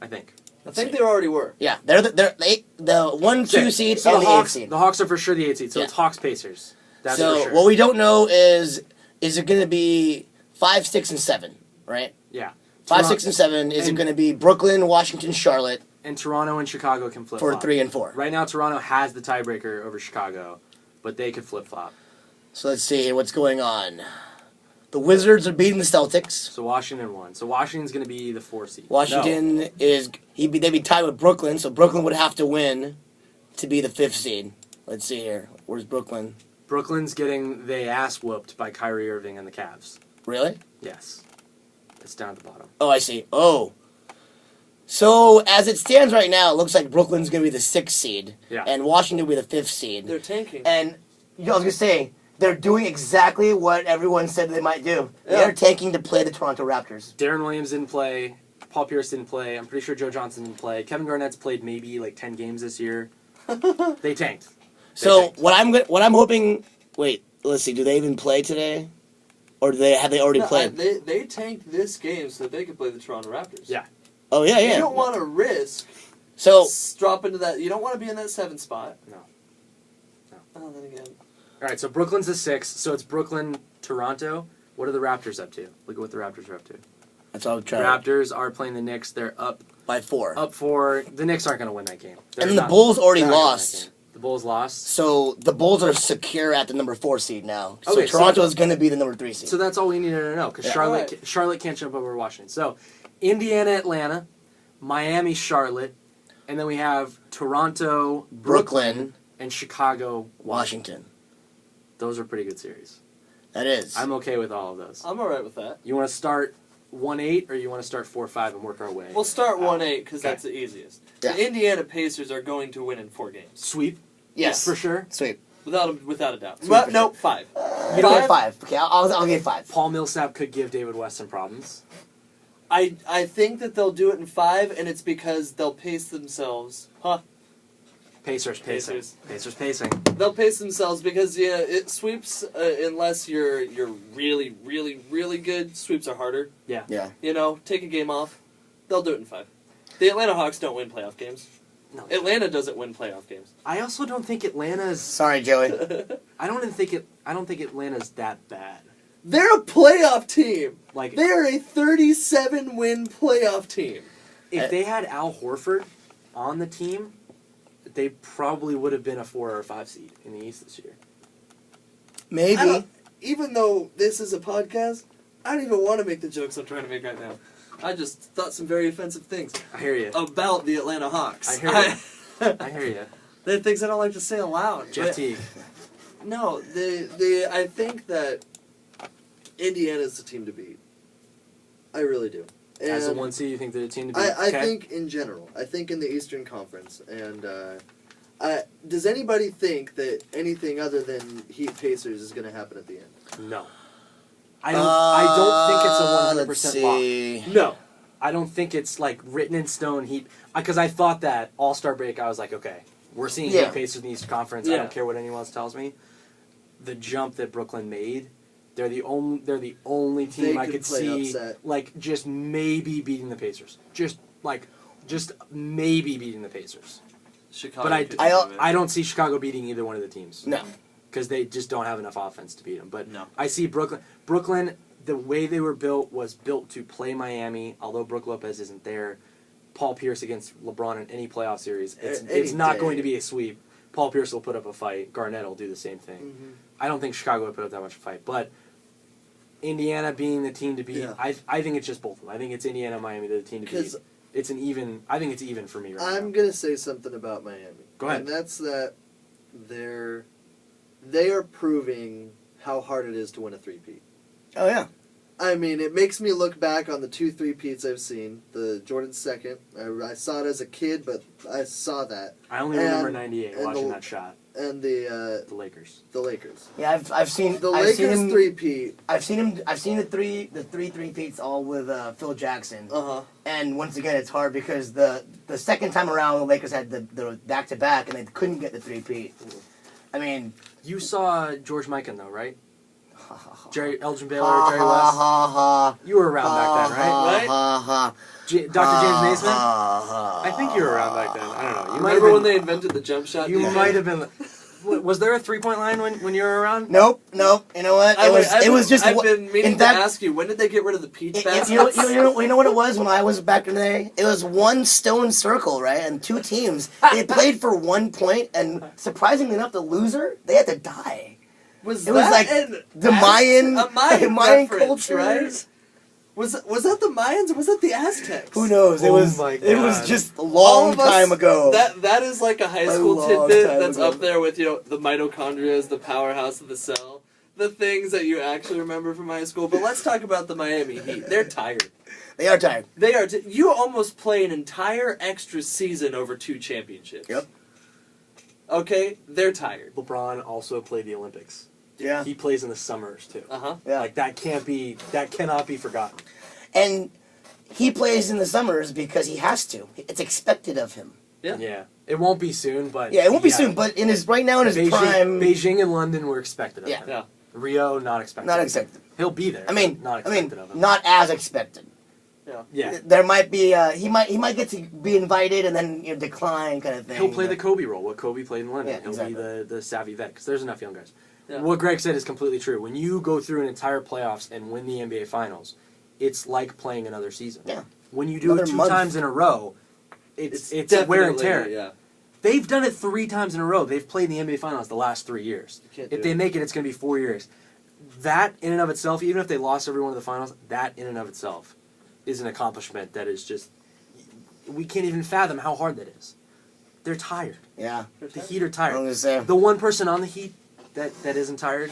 I think. I think they already were. Yeah, they're the 1-2 seed So and the 8th seed. The Hawks are for sure the 8th seed. So Yeah. it's Hawks Pacers. That's So for sure. what we don't know is it going to be 5, 6, and 7, right? Yeah. 5, 6, and 7. Is it and- going to be Brooklyn, Washington, Charlotte And Toronto and Chicago can flip for flop. 3 and 4? Right now, Toronto has the tiebreaker over Chicago, but they could flip flop. So let's see what's going on. The Wizards are beating the Celtics. So Washington won. So Washington's going to be the 4 seed. Washington they'd be tied with Brooklyn, so Brooklyn would have to win to be the 5th seed. Let's see here. Where's Brooklyn? Brooklyn's getting the ass whooped by Kyrie Irving and the Cavs. Really? Yes. It's down at the bottom. Oh, I see. Oh. So as it stands right now, it looks like Brooklyn's going to be the 6th seed, Yeah. and Washington will be the 5th seed. They're tanking. And I was going to say, they're doing exactly what everyone said they might do. Yeah. They're tanking to play the Toronto Raptors. Darren Williams didn't play. Paul Pierce didn't play. I'm pretty sure Joe Johnson didn't play. Kevin Garnett's played maybe like 10 games this year. They tanked. So what I'm hoping. Wait, let's see. Do they even play today, or have they already No, played? they tanked this game so they could play the Toronto Raptors. Yeah. Oh yeah, yeah. You don't want to risk So drop into that. You don't want to be in that 7th spot. No. Oh, then again. All right, so Brooklyn's the 6th. So it's Brooklyn, Toronto. What are the Raptors up to? Look at what the Raptors are up to. that's all I'm trying. Raptors are playing the Knicks. They're up By 4. for the Knicks aren't going to win that game. They're And the not- Bulls already they're not gonna win lost. that game. The Bulls lost. So the Bulls are secure at the number 4 seed now. So Okay, so- Toronto is going to be the number 3 seed. So that's all we needed to know because Yeah. Charlotte can't jump over Washington. So Indiana, Atlanta, Miami, Charlotte, and then we have Toronto, Brooklyn, and Chicago, Washington. Those are pretty good series. That is. I'm okay with all of those. I'm alright with that. You want to start 1-8 or you want to start 4-5 and work our way? We'll start 1-8 because Okay. that's the easiest. Yeah. The Indiana Pacers are going to win in 4 games. Sweep yes. for sure. Sweet. Without a doubt. Sweet Well, for no, sure. 5. You don't get 5. Okay, I'll get 5. Paul Millsap could give David West some problems. I think that they'll do it in 5, and it's because they'll pace themselves. Pacers pacing. Pacers pacing. They'll pace themselves because it sweeps unless you're really, really, really good. Sweeps are harder. Yeah. Yeah. Take a game off. They'll do it in 5. The Atlanta Hawks don't win playoff games. No. Atlanta doesn't win playoff games. I also don't think Atlanta's. Sorry, Joey. I don't think Atlanta's that bad. They're a playoff team. Like They are a 37-win playoff team. if they had Al Horford on the team, they probably would have been a 4 or a 5 seed in the East this year. Maybe. Even though this is a podcast, I don't even want to make the jokes I'm trying to make right now. I just thought some very offensive things I hear you. about the Atlanta Hawks. I hear you. I hear you. They're things I don't like to say aloud. Jeff but- Teague. No, I think that Indiana's the team to beat. I really do. As the And 1 seed, you think they're the team to beat? I Okay. think in general. I think in the Eastern Conference. And does anybody think that anything other than Heat Pacers is going to happen at the end? No. I don't think Let's it's a 100% lock. see. No. I don't think it's like written in stone. Heat, because I thought that All-Star break. I was like, okay, we're seeing Yeah. Heat Pacers in the Eastern Conference. I Yeah. don't care what anyone else tells me. The jump that Brooklyn made, they're the only team They I could could play see upset. like just maybe beating the Pacers. Just maybe beating the Pacers. Chicago. But could I- do it. I don't see Chicago beating either one of the teams. No. Because they just don't have enough offense to beat them. But No. I see Brooklyn, the way they were built was built to play Miami. Although Brook Lopez isn't there, Paul Pierce against LeBron in any playoff series, it's Any not day. going to be a sweep. Paul Pierce will put up a fight. Garnett will do the same thing. Mhm. I don't think Chicago would put up that much of a fight. But Indiana being the team to beat, Yeah. I think it's just both of them. I think it's Indiana and Miami that are the team to beat. 'Cause It's an even. I think it's even for me right I'm now. going to say something about Miami. Go ahead. And that's that they are proving how hard it is to win a three-peat. Oh, yeah. I mean, it makes me look back on the 2 3-peats I've seen. The Jordan second. I saw it as a kid, but I saw that. I only remember and- '98 and watching the- that shot. And the The Lakers. Yeah, I've seen the I've seen Lakers him, 3-peat. I've seen the three peats all with Phil Jackson. Uh-huh. And once again, it's hard because the second time around, the Lakers had the back-to-back, and they couldn't get the three-peat. I mean... You saw George Mikan though, right? Jerry Elgin Baylor, Ha, Jerry ha, West. ha, ha. You were around back then, right? Right? Ha, ha, Dr. James Naismith. ha. I think you were around back then. I don't know. You might Remember have when been. they invented the jump shot? You defense? might have been. Was there a 3-point line when you were around? Nope. You know what? It was just. I've been meaning in to fact, ask you, when did they get rid of the peach You baskets? know what it was when I was back in the day? It was one stone circle, right? And 2 teams. They played for 1 point, and surprisingly enough, the loser, they had to die. It was like the Mayan reference, culture. right? Was that the Mayans or was that the Aztecs? Who knows? Oh my It was God. just a All long of us- time ago. That is like a high A school long tidbit time that's ago. up there with the mitochondria is the powerhouse of the cell. The things that you actually remember from high school. But let's talk about the Miami Heat. They're tired. They are tired. They are. You almost play an entire extra season over 2 championships. Yep. Okay, they're tired. LeBron also played the Olympics. Yeah. He plays in the summers too. Uh-huh. Yeah. Like that cannot be forgotten. And he plays in the summers because he has to. It's expected of him. Yeah. Yeah. It won't be soon, but Yeah, it won't be soon, but right now in his prime, Beijing and London were expected of Yeah. him. Yeah. Rio not expected. not of him. expected. He'll be there. I mean, but not expected of him. not as expected. Yeah. There might be he might get to be invited and then decline kind of thing. He'll play the but- Kobe role, what Kobe played in London. Yeah, He'll exactly. be the savvy vet, because there's enough young guys. Yeah. What Greg said is completely true. When you go through an entire playoffs and win the NBA Finals, it's like playing another season. Yeah. When you do Another it 2 month. times in a row, it's definitely, wear and tear. Yeah. They've done it 3 times in a row. They've played in the NBA Finals the last 3 years. Can't If do they it. make it, it's going to be 4 years. That, in and of itself, even if they lost every one of the finals, that, in and of itself, is an accomplishment that is just... We can't even fathom how hard that is. They're tired. Yeah. The Heat are I'm tired. gonna say The one person on the Heat that isn't tired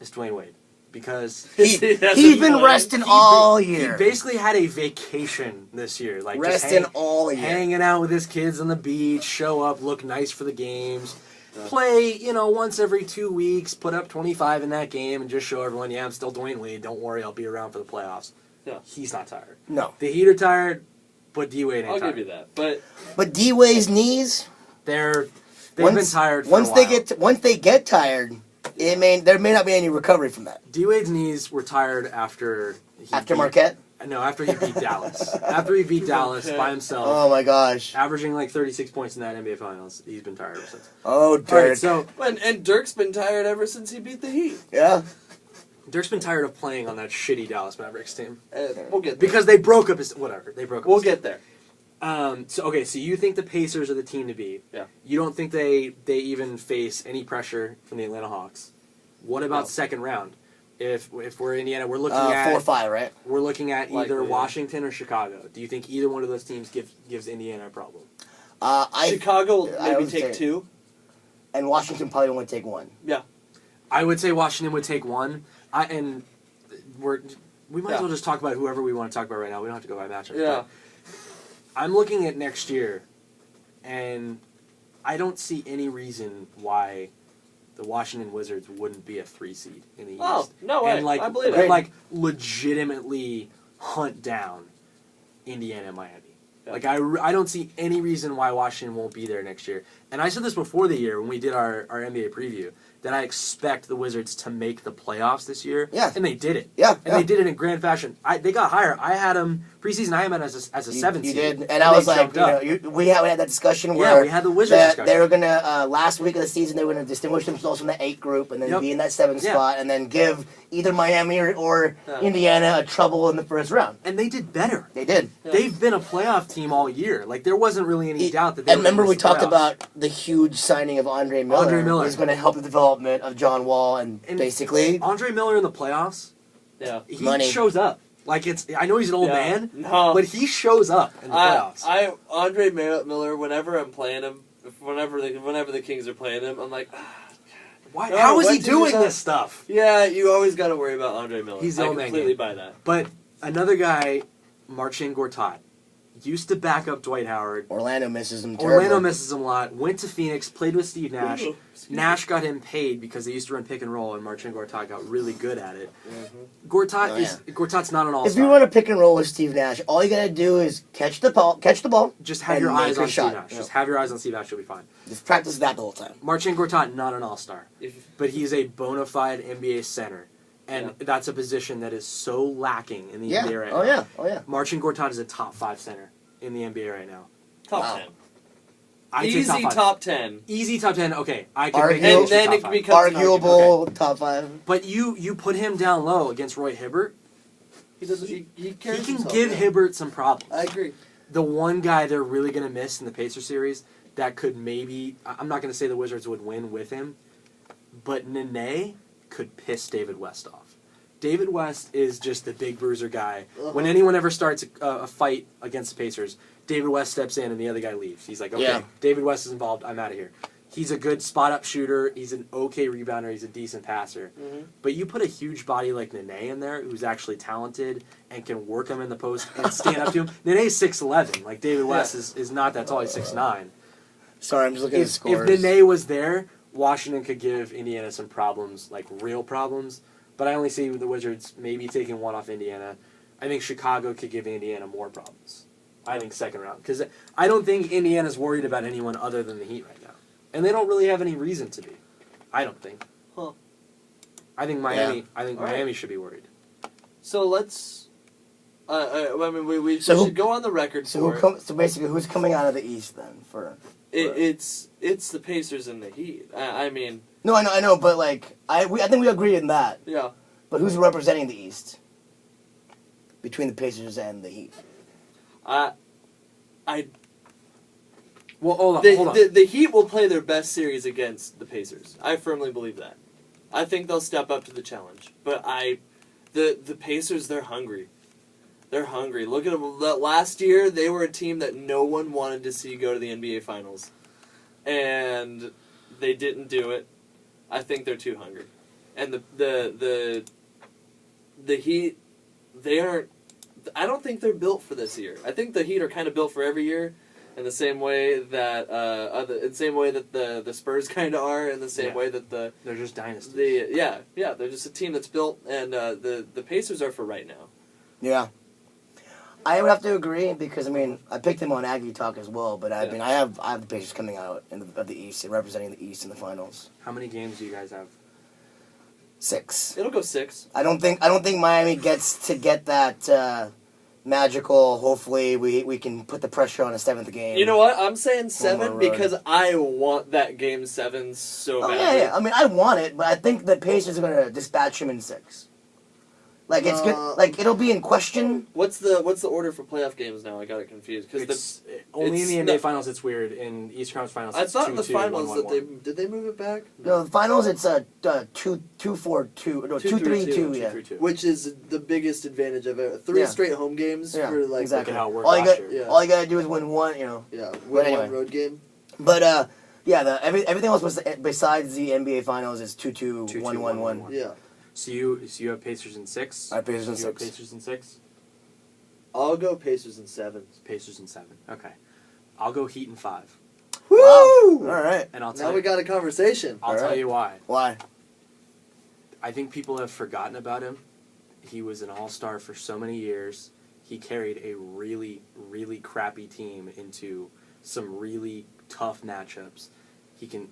is Dwayne Wade. Because he's hasn't been played. resting all he year. basically had a vacation this year. Like just Resting all year. hanging out with his kids on the beach, show up, look nice for the games. Play, once every 2 weeks, put up 25 in that game, and just show everyone, yeah, I'm still Dwayne Wade. Don't worry, I'll be around for the playoffs. Yeah. He's not tired. No. The Heat are tired, but D-Wade ain't I'll tired. give you that. But D-Wade's knees. They've been tired for once a while. once they get tired, there may not be any recovery from that. D-Wade's knees were tired after Marquette. No, after he beat Dallas. After he beat Dallas by himself. Oh my gosh. Averaging like 36 points in that NBA Finals. He's been tired ever since. Oh, Dirk. All right, so and Dirk's been tired ever since he beat the Heat. Yeah. Dirk's been tired of playing on that shitty Dallas Mavericks team. We'll get there. Because they broke up his... Whatever. They broke up We'll his get there. So you think the Pacers are the team to beat. Yeah. You don't think they even face any pressure from the Atlanta Hawks. What about second round? If we're Indiana, we're looking at 4-5, right? We're looking at either Likely, yeah. Washington or Chicago. Do you think either one of those teams gives Indiana a problem? Chicago will I maybe would take say- 2. And Washington probably only take 1. Yeah. I would say Washington would take 1. We might as well just talk about whoever we want to talk about right now. We don't have to go by matchup. Yeah. I'm looking at next year, and I don't see any reason why the Washington Wizards wouldn't be a 3 seed in the East. Oh, no way. And I believe it. And legitimately hunt down Indiana and Miami. Yeah. I don't see any reason why Washington won't be there next year. And I said this before the year when we did our NBA preview, that I expect the Wizards to make the playoffs this year. Yeah. And they did it. Yeah. And they did it in grand fashion. They got higher. I had them preseason. I had them as a 7th You seed. did, and I was they like, jumped up. we had that discussion Yeah, where we had the Wizards discussion. they were gonna last week of the season they were gonna distinguish themselves from the 8 group and then Yep. be in that 7th Yeah. spot and then give either Miami or Yeah. Indiana a trouble in the first round. And they did better. They did. Yeah. They've been a playoff team all year. There wasn't really any doubt that they And were remember gonna we miss the talked playoffs. about the huge signing of Andre Miller. Andre Miller. Who's going to help the development of John Wall and basically Andre Miller in the playoffs. Yeah. He Money. shows up. I know he's an old Yeah. man, No. but he shows up in the playoffs. Andre Miller, whenever I'm playing him, whenever the Kings are playing him, I'm like, Why? No, How is what he team doing is that? this stuff? yeah, you always got to worry about Andre Miller. He's the I old man completely game. buy that. But another guy, Marcin Gortat, used to back up Dwight Howard. Orlando misses him terribly. Orlando misses him a lot. Went to Phoenix, played with Steve Nash. Ooh, excuse me. Nash got him paid because they used to run pick and roll, and Marcin Gortat got really good at it. Mm-hmm. Gortat's not an all-star. If you run a pick and roll with Steve Nash, all you got to do is catch the ball, just have and your make eyes a on Steve shot. Nash. Yeah. Just have your eyes on Steve Nash. You'll be fine. Just practice that the whole time. Marcin Gortat, not an all-star, If, but he's a bona fide NBA center, and that's a position that is so lacking in the NBA right now. Oh yeah. Marcin Gortat is a top 5 center in the NBA right now. top Wow. 10. I'd say Easy top 5. top 10. Easy top 10. Okay, I can make Arguable. it And then top it 5. becomes an argument. Arguable top 5. But you put him down low against Roy Hibbert, He doesn't. He he carries can himself, give yeah. Hibbert some problems. I agree. The one guy they're really going to miss in the Pacers series that could maybe... I'm not going to say the Wizards would win with him, but Nene could piss David West off. David West is just the big bruiser guy. When anyone ever starts a fight against the Pacers, David West steps in and the other guy leaves. He's like, okay, Yeah. David West is involved, I'm out of here. He's a good spot-up shooter. He's an okay rebounder. He's a decent passer. Mm-hmm. But you put a huge body like Nene in there, who's actually talented and can work him in the post and stand up to him. Nene's 6'11". Like, David West is not that tall. He's 6'9". Sorry, I'm just looking at the If scores. Nene was there, Washington could give Indiana some problems, like real problems. But I only see the Wizards maybe taking one off Indiana. I think Chicago could give Indiana more problems. I think second round. Because I don't think Indiana's worried about anyone other than the Heat right now. And they don't really have any reason to be. I don't think. Huh. I think Miami. Yeah. I think All right. Miami should be worried. So let's. I mean, we So who- should go on the record So for it. so basically, who's coming out of the East then? It's the Pacers and the Heat. I mean, No, I know, but like I think we agree in that. yeah. But who's representing the East between the Pacers and the Heat? I Well, hold on. the Heat will play their best series against the Pacers. I firmly believe that. I think they'll step up to the challenge. But the Pacers, they're hungry. They're hungry. Look at them. Last year, they were a team that no one wanted to see go to the NBA Finals. And they didn't do it. I think they're too hungry. And the Heat, they aren't... I don't think they're built for this year. I think the Heat are kind of built for every year, in the same way that the Spurs kind of are, in the same way that they're just dynasties. they're just a team that's built, and the Pacers are for right now. Yeah. I would have to agree because I picked him on Aggie Talk as well, but I have the Pacers coming out of the East and representing the East in the finals. How many games do you guys have? 6. It'll go 6. I don't think Miami gets to get that magical. Hopefully, we can put the pressure on a 7th game. You know what? I'm saying 7 road. because I want that game 7 so Oh badly. yeah. I want it, but I think the Pacers are gonna dispatch him in 6. Like it's good. Like it'll be in question. What's the order for playoff games now? I got it confused because Only in the NBA Finals it's weird. In Eastern Conference Finals, I it's thought in 2-2, the finals 1-1-1. did they move it back? No, the finals it's 2-4-2. No, 2-3-2. Yeah. 2-3-2. Which is the biggest advantage of it. 3 Yeah. straight home games for like exactly. Look at how it worked All you last got, year. Yeah. all you gotta do is win one. Yeah, But win anyway. one road game. But everything else besides the NBA finals is 2-2, 1-1-1. Yeah, So you have Pacers in 6. I have Pacers in You have 6. Pacers in 6. I'll go Pacers in 7. Pacers in 7. Okay, I'll go Heat in 5. Woo! All right. And I'll Now tell we got a conversation. I'll tell Alright. you why. Why? I think people have forgotten about him. He was an all-star for so many years. He carried a really, really crappy team into some really tough matchups.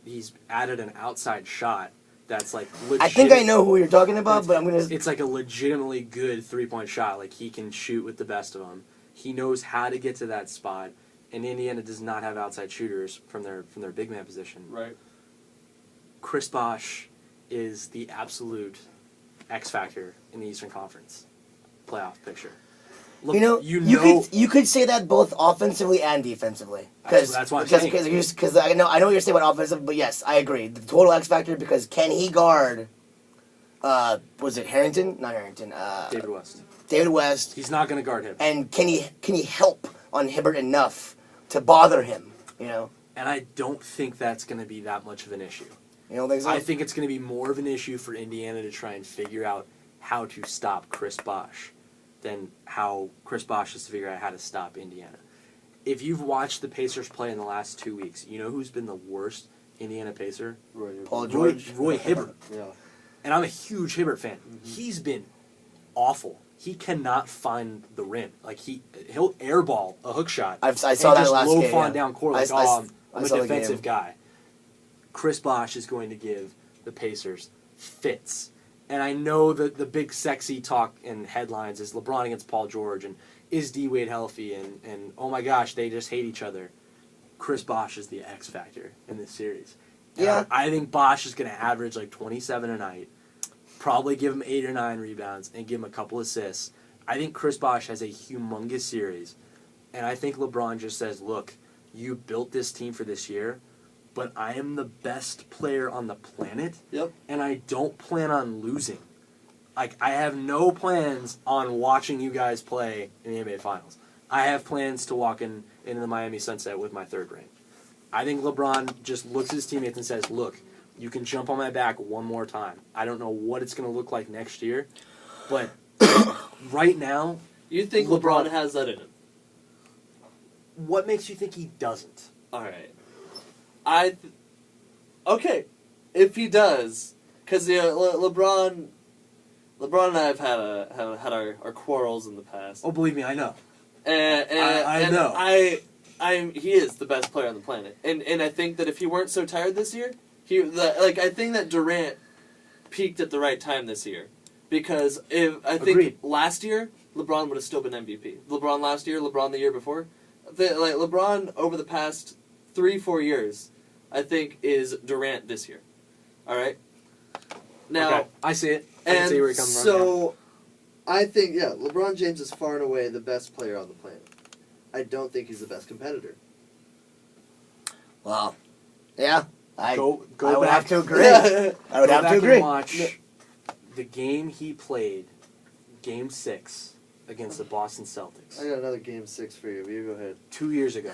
He's added an outside shot that's like legit. I think I know who you're talking about, but I'm gonna. It's like a legitimately good 3-point shot. Like he can shoot with the best of them. He knows how to get to that spot. And Indiana does not have outside shooters from their big man position. Right. Chris Bosh is the absolute X factor in the Eastern Conference playoff picture. Look, you could say that both offensively and defensively. That's what I'm saying. Because I know what you're saying about offensive, but yes, I agree. The total X factor because can he guard? Was it Harrington? Not Harrington. David West. David West. He's not going to guard him. And can he help on Hibbert enough to bother him? And I don't think that's going to be that much of an issue. You don't think so? I think it's going to be more of an issue for Indiana to try and figure out how to stop Chris Bosh than how Chris Bosh has to figure out how to stop Indiana. If you've watched the Pacers play in the last 2 weeks, you know who's been the worst Indiana Pacer? Paul George. Roy Hibbert. Yeah. And I'm a huge Hibbert fan. Mm-hmm. He's been awful. He cannot find the rim. Like he'll airball a hook shot. I saw that just last low game. fawn Yeah. down court like, I'm a saw the defensive game. guy. Chris Bosh is going to give the Pacers fits. And I know that the big sexy talk in headlines is LeBron against Paul George and is D Wade healthy and oh my gosh, they just hate each other. Chris Bosh is the X factor in this series. And Yeah. I think Bosh is going to average like 27 a night. Probably give him 8 or 9 rebounds and give him a couple assists. I think Chris Bosh has a humongous series. And I think LeBron just says, look, you built this team for this year, but I am the best player on the planet. Yep. And I don't plan on losing. Like, I have no plans on watching you guys play in the NBA Finals. I have plans to walk into the Miami Sunset with my 3rd ring. I think LeBron just looks at his teammates and says, look, you can jump on my back one more time. I don't know what it's going to look like next year, but right now... You think LeBron has that in him? What makes you think he doesn't? All right. Okay, if he does, because LeBron and I have had our quarrels in the past. Oh, believe me, I know. I know. He is the best player on the planet, and I think that if he weren't so tired this year, I think that Durant peaked at the right time this year, because I think Agreed. last year LeBron would have still been MVP. LeBron last year, LeBron the year before, LeBron over the past 3-4 years, I think is Durant this year. All right. Now Okay, I see it. I can see where you're coming from. so, I think LeBron James is far and away the best player on the planet. I don't think he's the best competitor. Wow. Yeah. I Go would back. have to agree. I would Go have back to and agree. watch the game he played, Game 6, against the Boston Celtics. I got another game 6 for you. You go ahead. 2 years ago.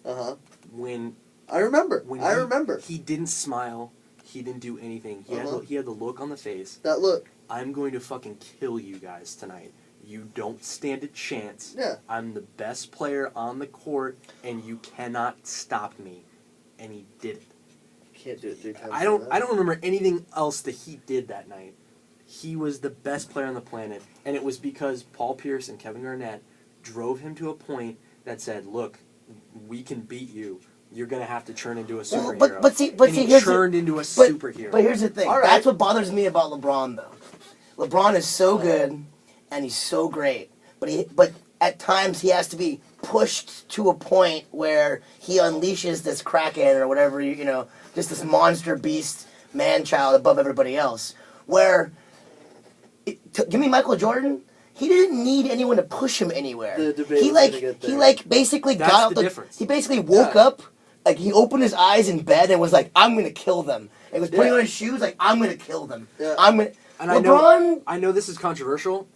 Uh-huh. When I remember. I remember. He didn't smile. He didn't do anything. He had the look on the face. That look. I'm going to fucking kill you guys tonight. You don't stand a chance. Yeah. I'm the best player on the court, and you cannot stop me. And he did it. Can't do it 3 times. I don't remember anything else that he did that night. he was the best player on the planet, and it was because Paul Pierce and Kevin Garnett drove him to a point that said, "Look, we can beat you. You're gonna have to turn into a superhero." But see, and he here's turned into a superhero. But here's the thing. All right. That's what bothers me about LeBron, though. LeBron is so good, and he's so great. But at times he has to be pushed to a point where he unleashes this Kraken or whatever, just this monster beast man-child above everybody else. Where, give me Michael Jordan. He didn't need anyone to push him anywhere. The debate He was gonna get there. basically That's got the difference. He basically woke up, like he opened his eyes in bed and was like, "I'm gonna kill them." And he was putting on his shoes like, "I'm gonna kill them. Yeah. I'm gonna." And LeBron. I know this is controversial,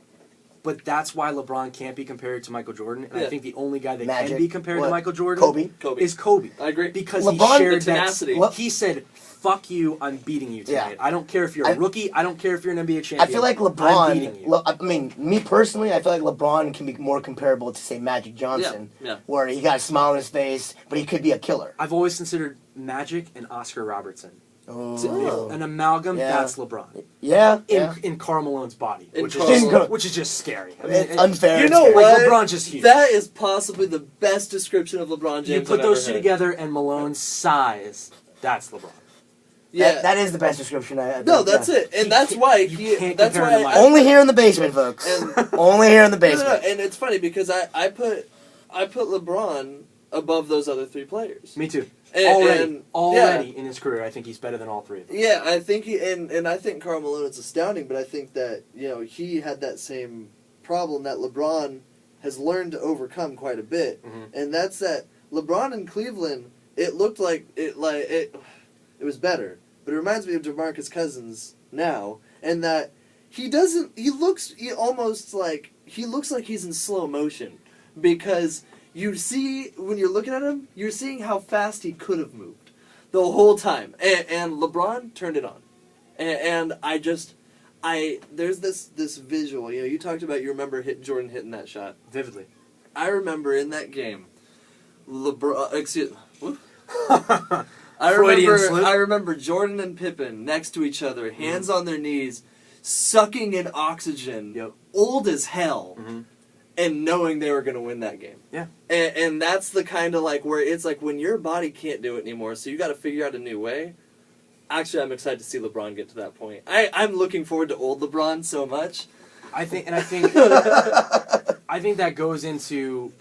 but that's why LeBron can't be compared to Michael Jordan. And I Yeah. think the only guy that Magic. can be compared What? to Michael Jordan Kobe. is Kobe. I agree. Because LeBron- he shared the tenacity. that. He said, "Fuck you, I'm beating you tonight. Yeah. I don't care if you're a rookie. I don't care if you're an NBA I champion. feel like I'm beating you." LeBron. Me personally, I feel like LeBron can be more comparable to say Magic Johnson, Yeah. where he got a smile on his face, but he could be a killer. I've always considered Magic and Oscar Robertson. Oh. An amalgam, Yeah. that's LeBron. Yeah. Yeah. In Karl Malone's body, In which Karl is, Malone. which is just scary. I mean, It's unfair. You it's know scary. what? Like, LeBron's just huge. That is possibly the best description of LeBron James. You put I've those ever two heard. together, and Malone's size, that's LeBron. Yeah. That is the best description I No, that's it, and You that's can't- why you can't that's compare why him to Only here in the basement, folks. And- Only here in the No, basement. and it's funny because I put LeBron above those other three players. Me too. And, Already in his career, I think he's better than all three of them. Yeah, I think and I think Karl Malone is astounding, but I think that he had that same problem that LeBron has learned to overcome quite a bit, and that's that LeBron in Cleveland. It looked like it was better, but it reminds me of DeMarcus Cousins now, and that he looks like he's in slow motion because. You see, when you're looking at him, you're seeing how fast he could have moved the whole time. And LeBron turned it on. And there's this visual. You talked about, you remember Jordan hitting that shot. Vividly. I remember in that game, Freudian slip. I remember Jordan and Pippen next to each other, hands on their knees, sucking in oxygen, old as hell. And knowing they were going to win that game. Yeah. And that's the kind of where it's when your body can't do it anymore, so you got to figure out a new way. Actually, I'm excited to see LeBron get to that point. I'm looking forward to old LeBron so much. I think I think that goes into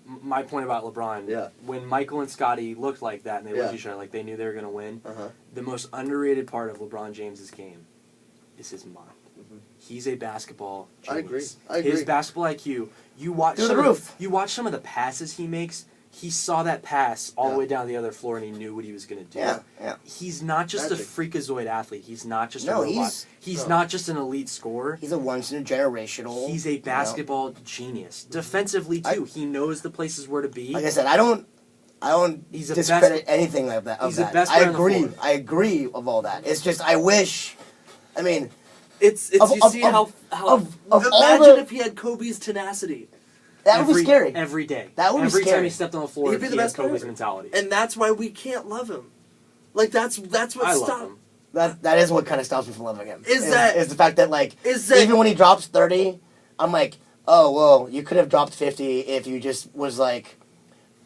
my point about LeBron. Yeah. When Michael and Scotty looked like that and they looked Yeah. at each other like they knew they were going to win, Uh-huh. the most underrated part of LeBron James's game is his mind. He's a basketball genius. I agree. His basketball IQ. You watch Through the roof. You watch some of the passes he makes. He saw that pass all the way down the other floor, and he knew what he was going to do. Yeah. He's not just Magic. a freakazoid athlete. He's not just No, a robot. He's not just an elite scorer. He's a once in a generational. He's a basketball genius. Defensively too, he knows the places where to be. Like I said, I don't He's the discredit best- anything like that. Of he's the that. best I player on the agree. floor. I agree of all that. It's just I wish. I mean, It's Of- you of- see of- how of all imagine the- if he had Kobe's tenacity. that would be scary. Every day. That would be every time scary. he stepped on the floor, He'd be he the had best player Kobe's ever. mentality. And that's why we can't love him. That's what I love stopped. him. That is what kind of stops me from loving him. Is the fact that is that- even when he drops 30, I'm like, oh well, you could have dropped 50 if you just was like,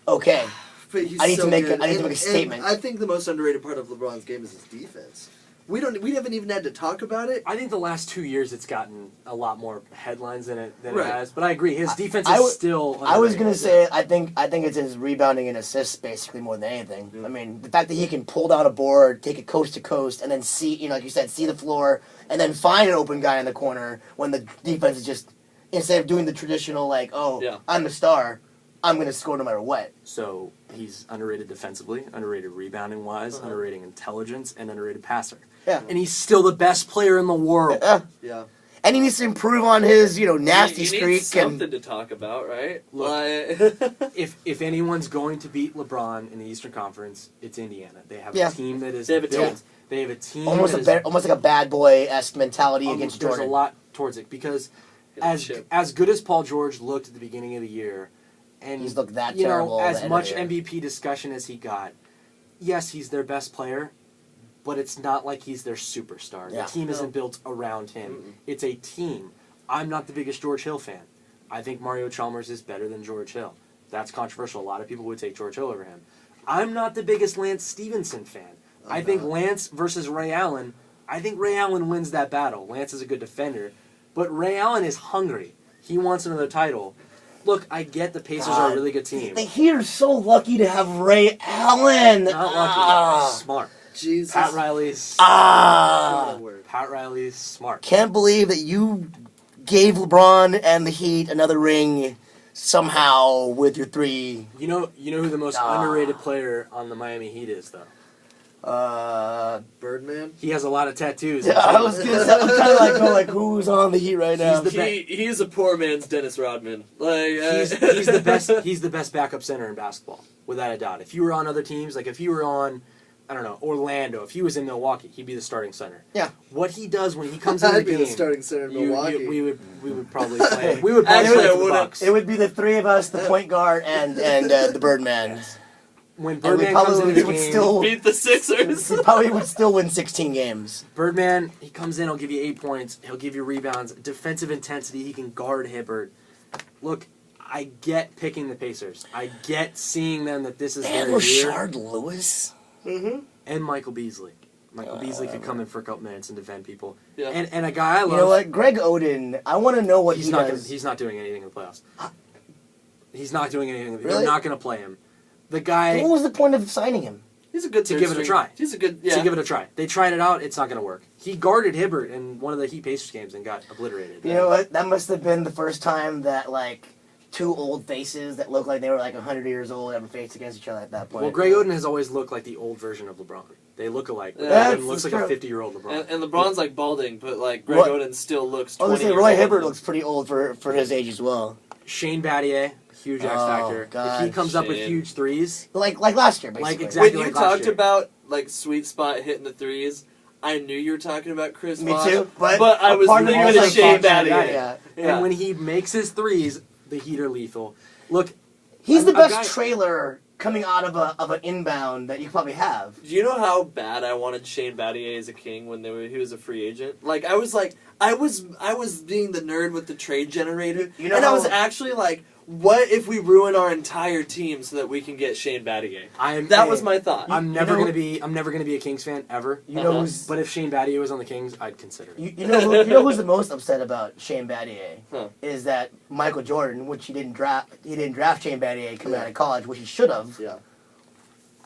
okay. But he's I need to so make good. a statement. And I think the most underrated part of LeBron's game is his defense. We haven't even had to talk about it. I think the last 2 years it's gotten a lot more headlines than it Right. has. But I agree, his defense I is w- still. I was underrated. gonna say I think it's his rebounding and assists basically more than anything. Yeah. I mean the fact that he can pull down a board, take it coast to coast, and then see like you said, see the floor, and then find an open guy in the corner when the defense is just instead of doing the traditional I'm the star, I'm gonna score no matter what. So he's underrated defensively, underrated rebounding wise, underrated intelligence, and underrated passer. Yeah. And he's still the best player in the world. Yeah. Yeah. And he needs to improve on his nasty you need streak something and to talk about, right? Look, If anyone's going to beat LeBron in the Eastern Conference, it's Indiana. They have Yeah. a team that is They have a built. team. They have a team almost that is almost like a bad boy-esque mentality against there's Jordan. a lot towards it because Get a as chip. as good as Paul George looked at the beginning of the year, and He's looked that you terrible know, at as the end of much the year. MVP discussion as he got, yes, he's their best player, but it's not like he's their superstar. Yeah. The team isn't built around him. Mm-mm. It's a team. I'm not the biggest George Hill fan. I think Mario Chalmers is better than George Hill. That's controversial. A lot of people would take George Hill over him. I'm not the biggest Lance Stevenson fan. I think Lance versus Ray Allen, I think Ray Allen wins that battle. Lance is a good defender, but Ray Allen is hungry. He wants another title. Look, I get the Pacers are a really good team. The Heat are so lucky to have Ray Allen. Not lucky. Smart. Jesus. Pat Riley's Pat Riley's smart. Can't believe that you gave LeBron and the Heat another ring somehow with your three. You know who the most underrated player on the Miami Heat is, though? Birdman. He has a lot of tattoos. Yeah, I was gonna say, I'm kind of like, going like, who's on the Heat right now? He's a poor man's Dennis Rodman. Like He's the best. He's the best backup center in basketball, without a doubt. If you were on other teams, like if you were on, I don't know, Orlando, if he was in Milwaukee, he'd be the starting center. Yeah. What he does when he comes into I'd the be game, the starting center in Milwaukee. we would probably play. We would probably Actually, play I for the wouldn't. Bucks. It would be the three of us, the point guard, and the Birdman. When And we Birdman comes into probably the would game, still, Beat the Sixers. we probably would still win 16 games. Birdman, he comes in, he'll give you 8 points, he'll give you rebounds, defensive intensity, he can guard Hibbert. Look, I get picking the Pacers. I get seeing them that this is And their year. Rashard Lewis. Mm-hmm. And Michael Beasley. Michael Beasley could come in for a couple minutes and defend people. Yeah. And a guy I love. You know what? Greg Oden, I want to know what He's he not. does. He's not doing anything in the playoffs. He's not doing anything. Really? They're not going to play him. The guy What was the point of signing him? He's a good To third give it a string. try. He's a good. Yeah. to give it a try. They tried it out. It's not going to work. He guarded Hibbert in one of the Heat Pacers games and got obliterated. You know what? That must have been the first time that, like, two old faces that looked like they were, like, 100 years old ever faced against each other at that point. Well, Greg Oden has always looked like the old version of LeBron. They look alike. But Yeah, Oden looks like true. a 50-year-old LeBron. And LeBron's like balding, but like Greg What? Oden still looks. I was 20 going to say, years Roy old. Hibbert looks pretty old for his age as well. Shane Battier, huge X Oh, factor. God, If he comes up with Shane. huge threes, Like last year, basically. Like, exactly. When you last talked year. about like sweet spot hitting the threes, I knew you were talking about Chris Me Bosh, too, but I a was part of me thinking was of like, Shane fuck, Battier. yeah. Yeah. and when he makes his threes, the Heat are lethal. Look, He's the A best guy- trailer coming out of an inbound that you could probably have. Do you know how bad I wanted Shane Battier as a king when he was a free agent? Like I was being the nerd with the trade generator, You know and I how- was actually like, what if we ruin our entire team so that we can get Shane Battier? That was my thought. I'm never know- gonna be a Kings fan ever. You know Uh-huh. who's But if Shane Battier was on the Kings, I'd consider it. you know who's the most upset about Shane Battier Huh. is that Michael Jordan, which he didn't draft Shane Battier coming out of college, which he should have Yeah.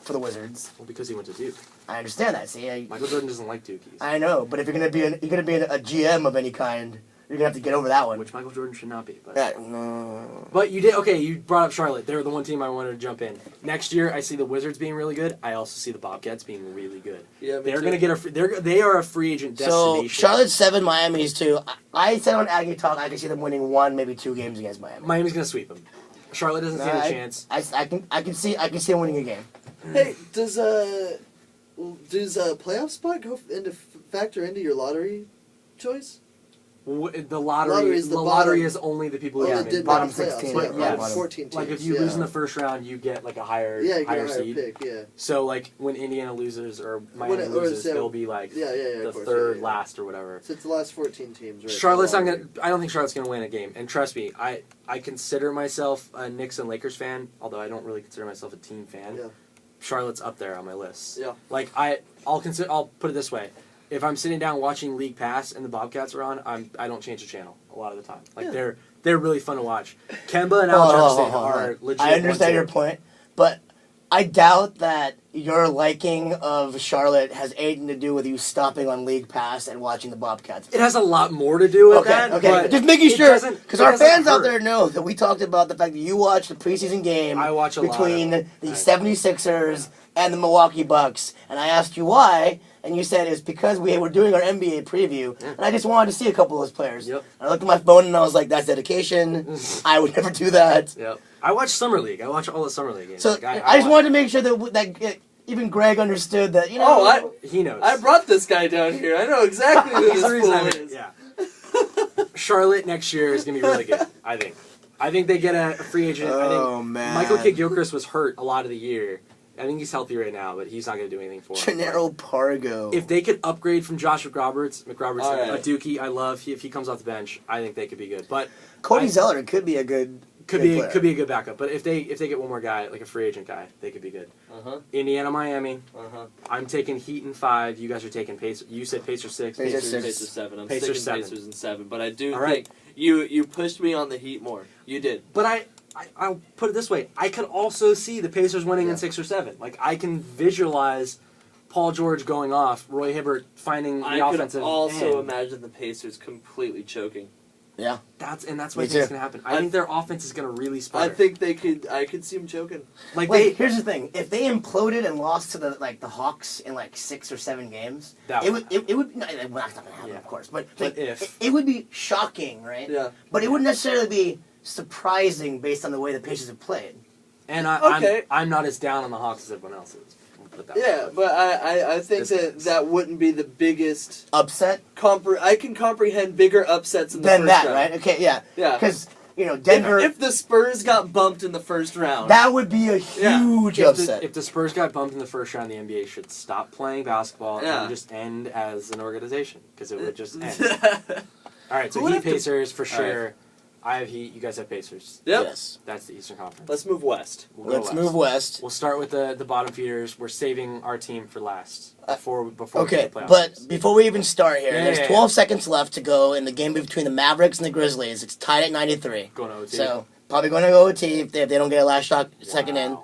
for the Wizards. Well, because he went to Duke. I understand that. See, Michael Jordan doesn't like Dukies. I know, but if you're gonna be a GM of any kind, you're gonna have to get over that one. Which Michael Jordan should not be. But, Yeah, no. but you did, okay, you brought up Charlotte. They're the one team I wanted to jump in. Next year, I see the Wizards being really good. I also see the Bobcats being really good. Yeah, me They're too. going to get they are a free agent So destination. Charlotte's 7, Miami's 2. I said on Aggie Talk I could see them winning 1, maybe 2 games against Miami. Miami's going to sweep them. Charlotte doesn't stand a chance. I can see them winning a game. Hey, does playoff spot factor into your lottery choice? The lottery is the lottery bottom. is only the people who Oh, get they in. did bottom make the playoffs, 16, Yeah, yeah, bottom bottom. 14 teams. Like if you yeah. lose in the first round, you get like a higher Yeah, you get a higher higher seed. pick. Yeah. So like when Indiana loses or Miami Or loses, say- they'll be like Yeah, the of course, third yeah. last or whatever. So it's the last 14 teams, right? Charlotte's for not the gonna. I don't think Charlotte's gonna win a game. And trust me, I consider myself a Knicks and Lakers fan, although I don't really consider myself a team fan. Yeah. Charlotte's up there on my list. Yeah. Like I'll put it this way: if I'm sitting down watching League Pass and the Bobcats are on, I don't change the channel a lot of the time. Like Yeah. they're really fun to watch. Kemba and Al Jefferson are legit. I understand your 1-2. point, but I doubt that your liking of Charlotte has anything to do with you stopping on League Pass and watching the Bobcats. It has a lot more to do with Okay, that. okay. but Just making it sure, doesn't- because it our doesn't fans out hurt. there know that we talked about the fact that you watched the preseason game I watch a lot between of the it. 76ers and the Milwaukee Bucks, and I asked you why, and you said it's because we were doing our NBA preview, Yeah. and I just wanted to see a couple of those players. Yep. I looked at my phone and I was like, that's dedication. I would never do that. Yep. I watch Summer League. I watch all the Summer League games. So Like, I just watch- wanted to make sure that even Greg understood that, you know. Oh, He knows. I brought this guy down here. I know exactly who He's this the reason fool I'm is. Yeah. Charlotte next year is gonna be really good. I think they get a free agent. I Oh, think man. Michael Kidd-Gilchrist was hurt a lot of the year, I think he's healthy right now, but he's not going to do anything for him. Gennaro Pargo. If they could upgrade from Josh McRoberts, a right. Dookie, I love. If he comes off the bench, I think they could be good. But Cody Zeller could be a good. could good be player. could be a good backup. But if they get one more guy, like a free agent guy, they could be good. Indiana, Miami. I'm taking Heat in 5. You guys are taking Pacers. You said Pacers 6. Pacers Pacers, 6. Pacers 7. I'm Pacers sticking 7. Pacers in 7, but I do All think right. you pushed me on the Heat more. You did. But I'll put it this way: I could also see the Pacers winning in 6 or 7. Like I can visualize Paul George going off, Roy Hibbert finding the I could offensive. also end. imagine the Pacers completely choking. Yeah. That's what Me I think is too. going to happen. I think their offense is going to really sputter. I think I could see them choking. like Wait, here's the thing: if they imploded and lost to the Hawks in like 6 or 7 games, That it would would well, that's not gonna happen, Yeah. of course. But But if- it would be shocking, right? Yeah. But it wouldn't necessarily be surprising based on the way the Pacers have played. And Okay. I'm not as down on the Hawks as everyone else is. We'll put it that Yeah, way. but I think This- that wouldn't be the biggest. Upset I can comprehend bigger upsets in the than first that, round. right? Okay, yeah. Yeah. Because Denver, If the Spurs got bumped in the first round, that would be a Yeah. huge If upset. the Spurs got bumped in the first round, the NBA should stop playing basketball Yeah. and just end as an organization because it would just end. All right, so Who would Heat have to- Pacers for All sure. I have Heat. You guys have Pacers. Yep. Yes. That's the Eastern Conference. Let's move west. We'll go Let's move west. We'll start with the bottom feeders. We're saving our team for last before we Okay, get the playoffs. but before we even start here, Yeah, there's yeah, 12 seconds left to go in the game between the Mavericks and the Grizzlies. It's tied at 93. going to OT. So probably going to go OT if they don't get a last shot second in.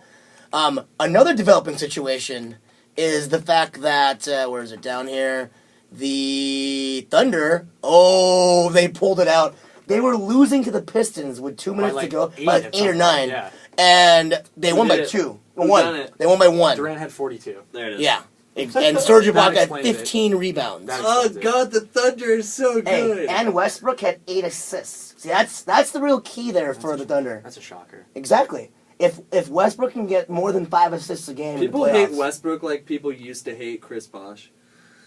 Wow. Another developing situation is the fact that where is it down here? The Thunder. Oh, they pulled it out. They were losing to the Pistons with 2 minutes like to go, 8 by at 8 some or point, 9, yeah. and they Who won by did it? 2. Who One. done it? They won by 1. Durant had 42. There it is. Yeah, and Serge Ibaka had explains it. 15 rebounds. That Oh explains it. God, the Thunder is so good. Hey, and Westbrook had 8 assists. See, that's the real key there for the Thunder. That's a shocker. Exactly. If Westbrook can get more than 5 assists a game, People in the hate playoffs, Westbrook like people used to hate Chris Bosh.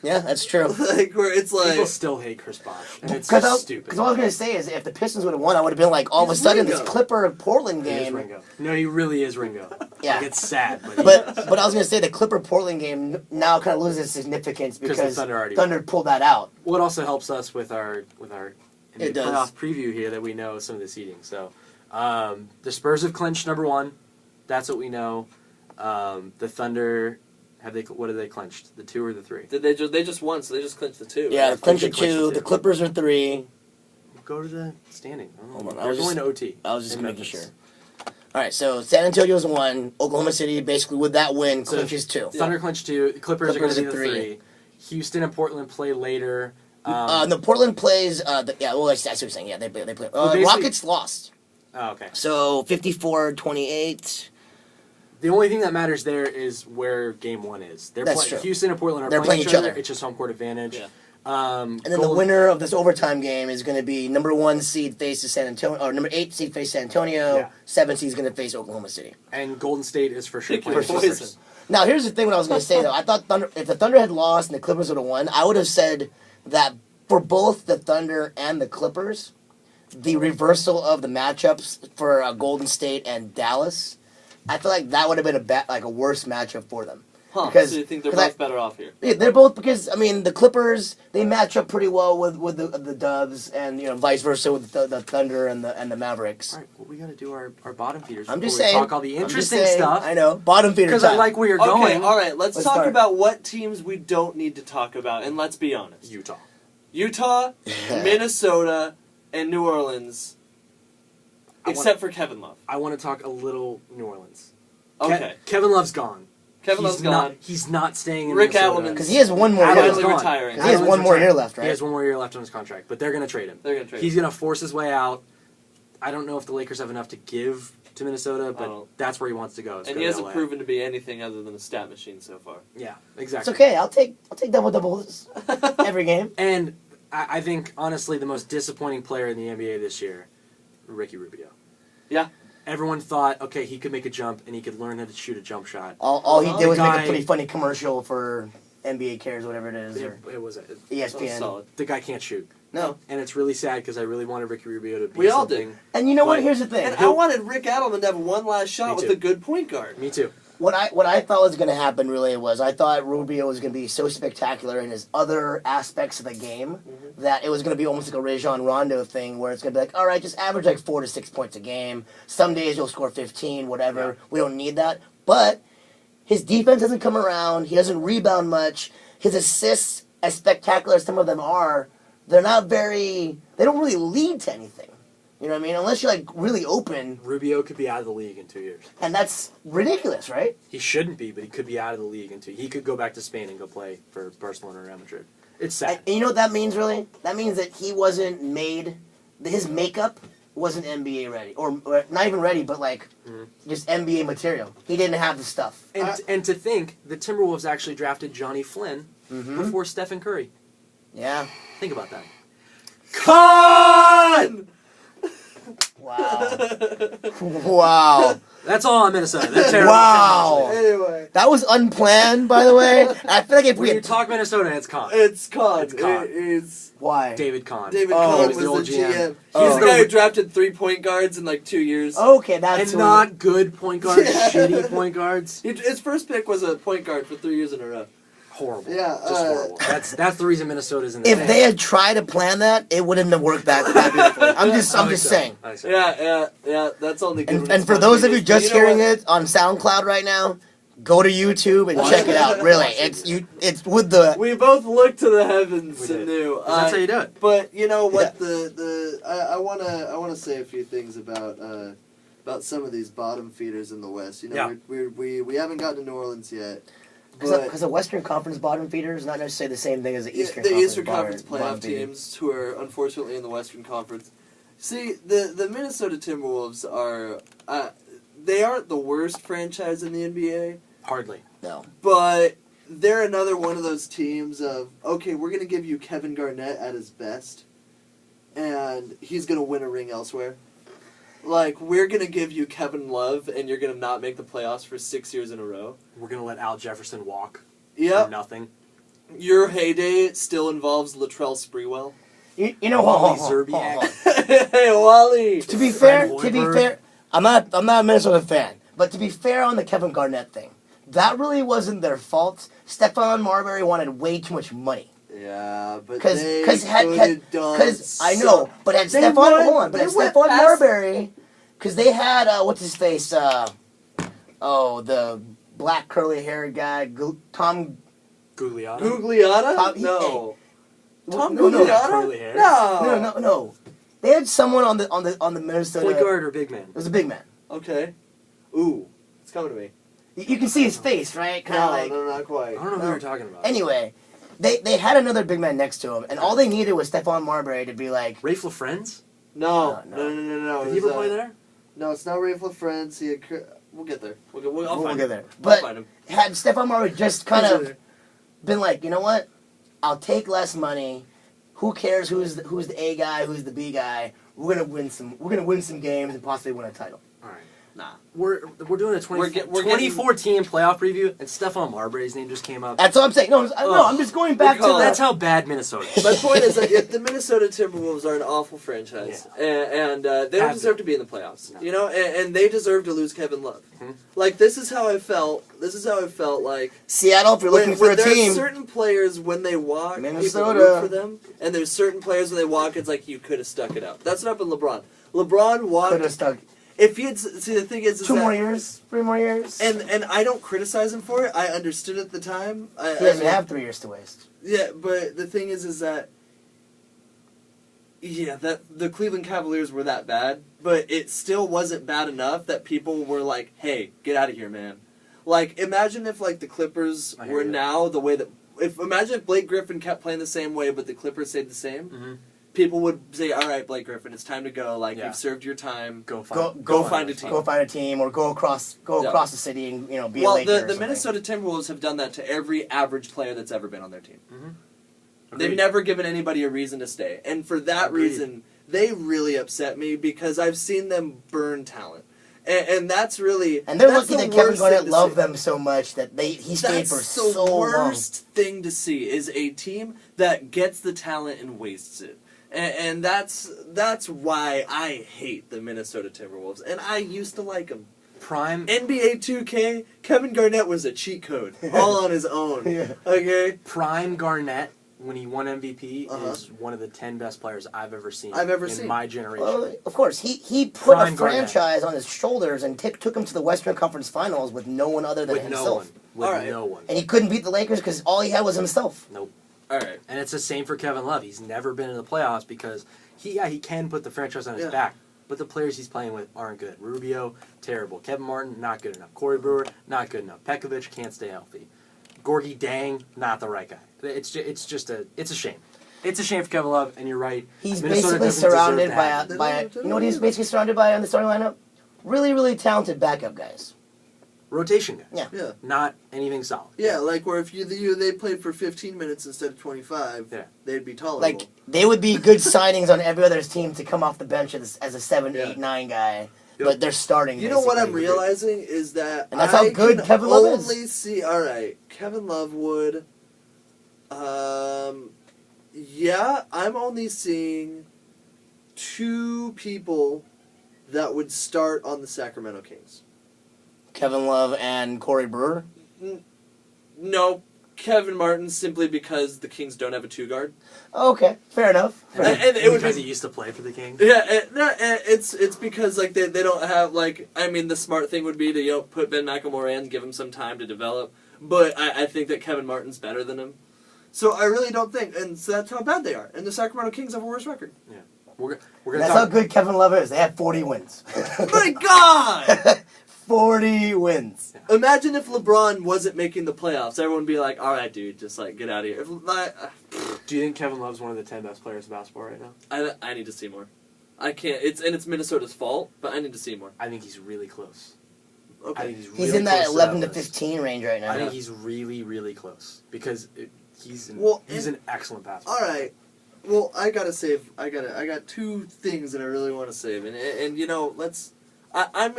Yeah, that's true. Like where it's like People still hate Chris Bosh, and it's Because stupid. what I was gonna say is, if the Pistons would have won, I would have been like, all of a He's sudden, Ringo. this Clipper Portland He is game. Ringo. No, he really is Ringo. Yeah. Like, it's sad, but, But I was gonna say the Clipper Portland game now kind of loses significance 'Cause the because Thunder already Thunder pulled that out. what also helps us with our It does. playoff preview here that we know some of the seeding. So the Spurs have clinched number 1. That's what we know. The Thunder what have they clinched? The 2 or the 3? they just won, so they just clinched the 2. Yeah, I the think Clinch they are clinched the 2, two. the Clippers are 3. Go to the standing. Hold on, I They're was going just- to OT. I was just in making Memphis. sure. All right, so San Antonio's 1, Oklahoma City basically with that win So- clinches 2. Thunder clinched 2. Clippers are going Clippers to be at the 3. 3. Houston and Portland play later. No, Portland plays. Well, I see what you're saying. Yeah, they play. basically- Rockets lost. Oh, okay. So 54-28. The only thing that matters there is where Game 1 is. That's true. Houston and Portland are They're playing playing each other. other. It's just home court advantage. Yeah. And then the winner of this overtime game is going to be number 1 seed faces San Antonio, or number 8 seed faces San Antonio. Yeah. 7 seed is going to face Oklahoma City. And Golden State is for sure Pick playing your the poison. Clippers. Now, here's the thing. What I was going to say though, I thought if the Thunder had lost and the Clippers would have won, I would have said that for both the Thunder and the Clippers, the reversal of the matchups for Golden State and Dallas, I feel like that would have been a worse matchup for them. Huh, Because- so you think they're because both better off here? Yeah, they're both because the Clippers they match up pretty well with the Dubs and vice versa with the Thunder and the Mavericks. All right, well, we got to do our bottom feeders. I'm before just we saying. talk all the I'm just interesting saying, stuff. I know bottom feeder Because I time. like where you're Okay, going. all right. Let's talk start. about what teams we don't need to talk about, and let's be honest: Utah, Minnesota, and New Orleans. Except for Kevin Love. I want to talk a little New Orleans. Okay, Kevin Love's gone. Kevin Love's gone. He's not staying in Rick Minnesota. Adams- Because he has one more Adams year. is Finally gone. retiring. He has Adams one more retired. year left, right? He has one more year left on his contract, but they're going to trade him. They're gonna trade. He's going to force his way out. I don't know if the Lakers have enough to give to Minnesota, but Oh. that's where he wants to go. is and go he to hasn't LA. proven to be anything other than a stat machine so far. Yeah, It's exactly. okay. I'll take doubles every game. And I think, honestly, the most disappointing player in the NBA this year, Ricky Rubio. Yeah. Everyone thought, okay, he could make a jump and he could learn how to shoot a jump shot. All he did was make Guy- a pretty funny commercial for NBA Cares, whatever it is, or It was That was ESPN. solid. the guy can't shoot, No. and it's really sad because I really wanted Ricky Rubio to be We all did. something. And you know what? But- Here's the thing. And I wanted Rick Adelman to have one last Me shot with too. a good point guard. Me too. What I thought was going to happen really was I thought Rubio was going to be so spectacular in his other aspects of the game that it was going to be almost like a Rajon Rondo thing where it's going to be like, all right, just average like 4 to 6 points a game. Some days you'll score 15, whatever. Yeah. We don't need that. But his defense doesn't come around. He doesn't rebound much. His assists, as spectacular as some of them are, they don't really lead to anything. You know what I mean? Unless you're like really open. Rubio could be out of the league in 2 years. And that's ridiculous, right? He shouldn't be, but he could be out of the league in 2. He could go back to Spain and go play for Barcelona or Real Madrid. It's sad. And you know what that means, really? That means that he wasn't made. His makeup wasn't NBA ready, or not even ready, but like just NBA material. He didn't have the stuff. And to think the Timberwolves actually drafted Johnny Flynn before Stephen Curry. Yeah. Think about that. Con! Wow. Wow. That's all on Minnesota. They're terrible. Wow. Anyway. That was unplanned, by the way. I feel like if we When you had talk Minnesota, it's Con. It's Con. It's Con. It is. why? David Kahn. David Oh, Cohn he's was the old the GM. GM. He's Oh. the guy who drafted 3-point guards in like 2 years. Okay, that's And not good point guards, shitty point guards. His first pick was a point guard for 3 years in a row. Horrible. Yeah, Just horrible. That's the reason Minnesota's in the If they had tried to plan that, it wouldn't have worked that beautifully. I'm just saying. Yeah. That's only good. And for those of you just hearing it on SoundCloud right now, go to YouTube and check it out. Really, it's with the. We both looked to the heavens We and did. knew. That's how you do it. But you know what? Yeah. I wanna say a few things about some of these bottom feeders in the West. You know, we haven't gotten to New Orleans yet. Because the Western Conference bottom feeder is not necessarily the same thing as the Eastern the Conference. Eastern Conference bottom playoff feeder. teams who are unfortunately in the Western Conference. See, the Minnesota Timberwolves are they aren't the worst franchise in the NBA, Hardly. No. but they're another one of those teams of, okay, we're going to give you Kevin Garnett at his best, and he's going to win a ring elsewhere. Like, we're going to give you Kevin Love, and you're going to not make the playoffs for 6 years in a row. We're going to let Al Jefferson walk for Yep. nothing. Your heyday still involves Latrell Sprewell. You know, Wally hold on. Zerbiak. Hey, Wally! To be Fred fair, I'm not a Minnesota fan, but to be fair on the Kevin Garnett thing, that really wasn't their fault. Stephon Marbury wanted way too much money. Yeah, but Because had They Stephon went- hold on, but they had went Stephon past- Marbury, because they had what's his face, the black curly haired guy, Tom. Gugliotta. Gugliotta? No. Tom No, no. Gugliotta? Curly hair? No. They had someone on the Minnesota. Point guard or big man? It was a big man. Okay. Ooh, it's coming to me. You can see his face, right? Kind of like. No, not I quite. don't know who you're talking about. Anyway, they had another big man next to him, and all they needed was Stephon Marbury to be like. Rafe LaFrentz? No. No. Did he ever play there? No, it's not Rafe LaFrentz. We'll get there. I'll We'll find get him. there. I'll But find him. had Stephon Marbury just kind He's of there. been like, you know what? I'll take less money. Who cares who's the A guy, who's the B guy? We're gonna win some games and possibly win a title. All right. Nah. We're doing a 2014 playoff preview, and Stephon Marbury's name just came up. That's all I'm saying. No, I'm just going back to Because That's the. how bad Minnesota is. My point is that the Minnesota Timberwolves are an awful franchise, and they don't deserve to be in the playoffs. No. You know, and they deserve to lose Kevin Love. Like, this is how I felt. Like Seattle, if you're looking for a there team. are certain players when they walk, Minnesota. people root for them, and there's certain players when they walk, it's like you could have stuck it out. That's what happened with LeBron. LeBron Could walked. have stuck If he had, see, the thing is 2 that, more years, 3 more years. and I don't criticize him for it. I understood at the time. He doesn't have 3 years to waste. Yeah, but the thing is that that the Cleveland Cavaliers were that bad, but it still wasn't bad enough that people were like, "Hey, get out of here, man!" Like, imagine if like the Clippers I hear were you. now the way that. Imagine if Blake Griffin kept playing the same way, but the Clippers stayed the same. Mm-hmm. People would say, "All right, Blake Griffin, it's time to go. Like, Yeah. you've served your time. Go find a team." Go find a team, or go across Yeah. the city and be a Well, Laker or the something. Minnesota Timberwolves have done that to every average player that's ever been on their team. Mm-hmm. They've never given anybody a reason to stay. And for that Agreed. reason, they really upset me because I've seen them burn talent. And that's really... And they're that's lucky the that Kevin worst Garnett thing to loved see. them so much that he stayed for That's the so long. worst thing to see, is a team that gets the talent and wastes it. And that's why I hate the Minnesota Timberwolves. And I used to like them. Prime NBA 2K, Kevin Garnett was a cheat code, all on his own. Yeah. Okay? Prime Garnett, when he won MVP, Uh-huh. is one of the 10 best players I've ever seen. In my generation. Well, of course, he put Prime a Garnett. franchise on his shoulders and took him to the Western Conference Finals with no one other than With himself. no one. With All right. no one. And he couldn't beat the Lakers because all he had was himself. Nope. All right. And it's the same for Kevin Love. He's never been in the playoffs because he can put the franchise on his Yeah. back. But the players he's playing with aren't good. Rubio, terrible. Kevin Martin, not good enough. Corey Brewer, not good enough. Pekovic can't stay healthy. Gorgie Dang, not the right guy. It's a shame. It's a shame for Kevin Love, and you're right. He's Minnesota basically doesn't surrounded deserve by that. you know what he's basically surrounded by on the starting lineup? Really, really talented backup guys. Rotation guys. Yeah. Yeah. Not anything solid. Yeah, like where if they played for 15 minutes instead of 25, Yeah. they'd be tolerable. Like they would be good signings on every other team to come off the bench as a 7, Yeah. 8, 9 guy. Yep. But they're starting. You know what I'm basically. realizing is that And that's how good can Kevin Love is. only see. All right, Kevin Love would. Yeah, I'm only seeing 2 people that would start on the Sacramento Kings. Kevin Love and Corey Brewer. No, Kevin Martin, simply because the Kings don't have a 2 guard. Okay, fair enough. And it would because be, he used to play for the Kings. yeah, it's because like they don't have like the smart thing would be to put Ben McElmore in, give him some time to develop. But I think that Kevin Martin's better than him. So I really don't think, and so that's how bad they are. And the Sacramento Kings have a worse record. Yeah. We're gonna That's talk. how good Kevin Love is. They have 40 wins. My God! 40 wins. Imagine if LeBron wasn't making the playoffs. Everyone would be like, all right, dude, just like get out of here. Do you think Kevin Love's one of the 10 best players in basketball right now? I need to see more. I can't. It's Minnesota's fault, but I need to see more. I think he's really close. Okay. I think he's He's really in that close 11 to list. 15 range right now. I think he's really, really close because he's an excellent passer. All right. Well, I gotta save. I got 2 things that I really want to save, and let's. I'm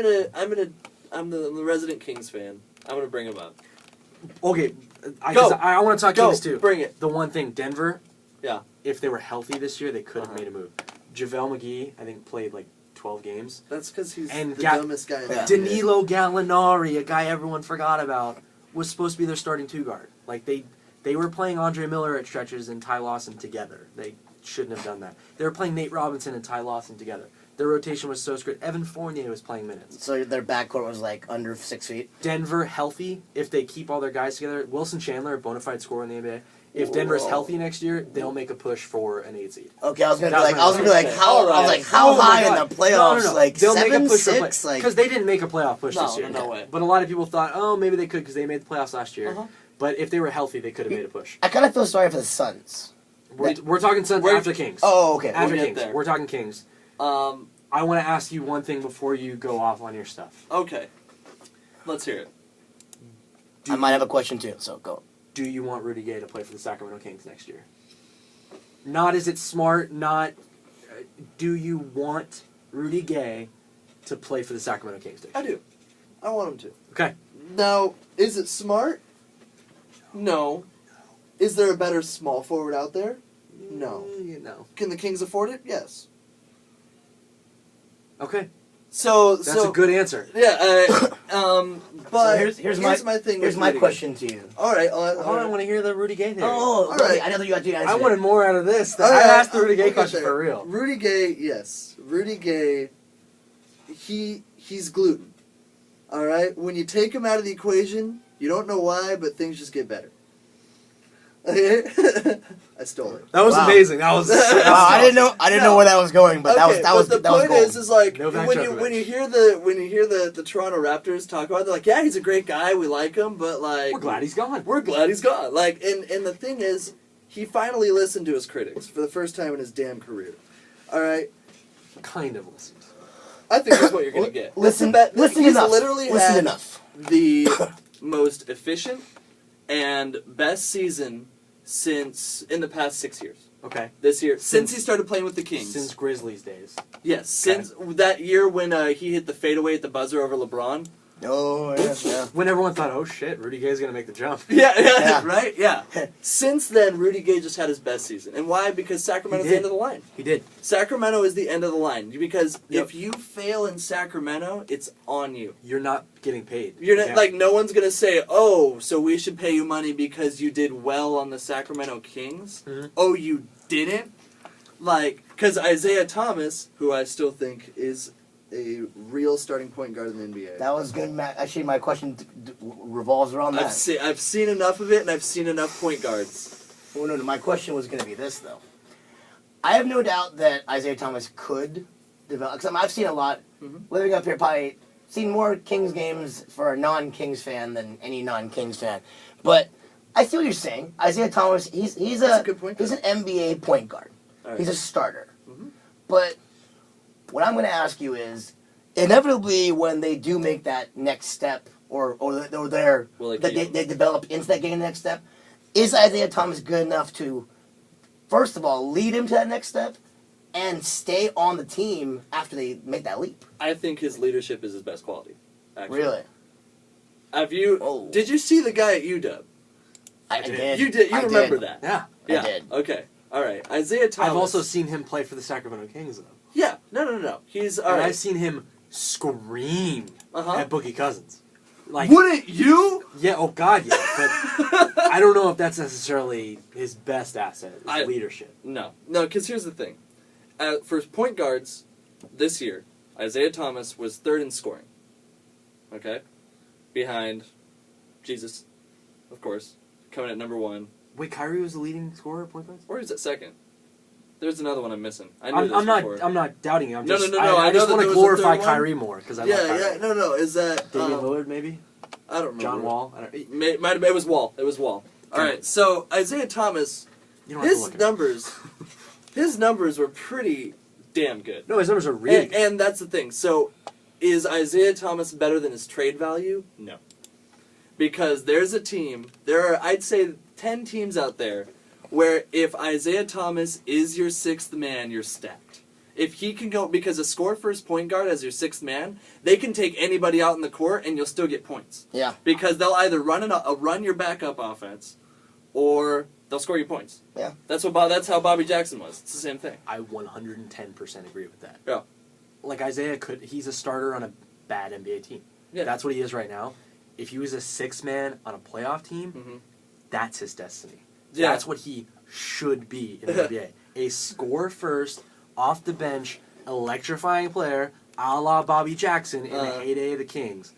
the resident Kings fan. I'm gonna bring him up. Okay, Go. I want to talk Go. Kings too. Bring it. The one thing, Denver. Yeah. If they were healthy this year, they could have Uh-huh. made a move. JaVale McGee, I think, played like 12 games. That's because he's And the dumbest guy in the NBA. Danilo Gallinari, a guy everyone forgot about, was supposed to be their starting 2 guard. Like they were playing Andre Miller at stretches and Ty Lawson together. They shouldn't have done that. They were playing Nate Robinson and Ty Lawson together. Their rotation was so screwed. Evan Fournier was playing minutes. So their backcourt was like under 6 feet. Denver healthy, if they keep all their guys together. Wilson Chandler, a bona fide scorer in the NBA. If Denver's healthy next year, they'll make a push for an 8 seed. Okay, I was gonna That be was like, my how? I was like, how Oh my high God. in the playoffs? No. Like They'll 7, make a push 6, like. because they didn't make a playoff push No, this year. no way. But a lot of people thought, oh, maybe they could because they made the playoffs last year. Uh-huh. But if they were healthy, they could have made a push. I kind of feel sorry for the Suns. We're talking Suns We're- after Kings. Oh, okay. After We'll get Kings. there. We're talking Kings. I want to ask you one thing before you go off on your stuff. Okay. Let's hear it. I might have a question too. So go. Do you want Rudy Gay to play for the Sacramento Kings next year? Not is it smart, not do you want Rudy Gay to play for the Sacramento Kings next I year? do. I want him to. Okay. Now, is it smart? No. Is there a better small forward out there? No. No. Can the Kings afford it? Yes. Okay. So That's a good answer. Yeah. But So here's my thing. Here's with my Rudy Gay. question to you. All right. Hold on, I want to hear the Rudy Gay theory. Oh, All right. I know that you got to answer. I wanted more out of this. All I right, asked the Rudy Gay we'll get question there. for real. Rudy Gay, yes. Rudy Gay, he's gluten. All right? When you take him out of the equation, you don't know why, but things just get better. I stole it. That was Wow. amazing. That was. Wow, I didn't know where that was going, but Okay, that was the that was point gold. is like No back when Djokovic. you hear the Toronto Raptors talk about it, they're like, yeah, he's a great guy, we like him, but like We're glad he's gone. we're glad he's gone. Like, and the thing is, he finally listened to his critics for the first time in his damn career. All right, Kind of listened. I think that's what you're gonna get. Listen He's enough. literally Listen had enough. the most efficient and best season in the past 6 years. Okay. This year, since he started playing with the Kings. Since Grizzlies days. Yes, since that year when he hit the fadeaway at the buzzer over LeBron. Oh, yeah. When everyone thought, oh shit, Rudy Gay's going to make the jump. Yeah, right? Yeah. Since then, Rudy Gay just had his best season. And why? Because Sacramento's the end of the line. He did. Sacramento is the end of the line. Because if you fail in Sacramento, it's on you. You're not getting paid. You're not, like, no one's going to say, oh, so we should pay you money because you did well on the Sacramento Kings. Mm-hmm. Oh, you didn't? Like, because Isaiah Thomas, who I still think is a real starting point guard in the NBA. That was good, Matt. Actually, my question revolves around that. I've seen enough of it, and I've seen enough point guards. Well, no, my question was going to be this, though. I have no doubt that Isaiah Thomas could develop. Because I've seen a lot, living up here, probably seen more Kings games for a non-Kings fan than any non-Kings fan. But I see what you're saying. Isaiah Thomas, he's a good point guard. He's an NBA point guard. Right. He's a starter. But what I'm going to ask you is, inevitably, when they do make that next step, or they develop into that game next step, is Isaiah Thomas good enough to, first of all, lead him to that next step, and stay on the team after they make that leap? I think his leadership is his best quality. Actually. Really? Did you see the guy at UW? I did. You did. You remember that? Yeah. Yeah. I did. Okay. All right. Isaiah Thomas. I've also seen him play for the Sacramento Kings, though. Yeah. No. He's all and right. I've seen him scream at Boogie Cousins. Like, wouldn't you? Yeah. Oh God, yeah. But I don't know if that's necessarily his best asset. Is leadership. No. Because here's the thing. For point guards, this year, Isaiah Thomas was third in scoring. Okay, behind Jesus, of course, coming at number 1. Wait, Kyrie was the leading scorer at point guards? Or is it second? There's another one I'm missing. I'm not doubting you. I I just know want that to there was a glorify third Kyrie more because I love Kyrie. No. Is that Damian Lillard maybe? I don't remember. John Wall. Might have been, it was Wall. All right. So Isaiah Thomas, his numbers were pretty damn good. No, his numbers are really good. And that's the thing. So, is Isaiah Thomas better than his trade value? No. Because there's a team, there are, I'd say, 10 teams out there where if Isaiah Thomas is your 6th man, you're stacked. If he can go, because a score-first point guard as your 6th man, they can take anybody out in the court and you'll still get points. Yeah. Because they'll either run your backup offense, or they'll score you points. Yeah. That's how Bobby Jackson was. It's the same thing. I 110% agree with that. Yeah. Like Isaiah he's a starter on a bad NBA team. Yeah. That's what he is right now. If he was a 6th man on a playoff team, that's his destiny. Yeah. That's what he should be in the NBA. A score first, off the bench, electrifying player, a la Bobby Jackson in the heyday of the Kings.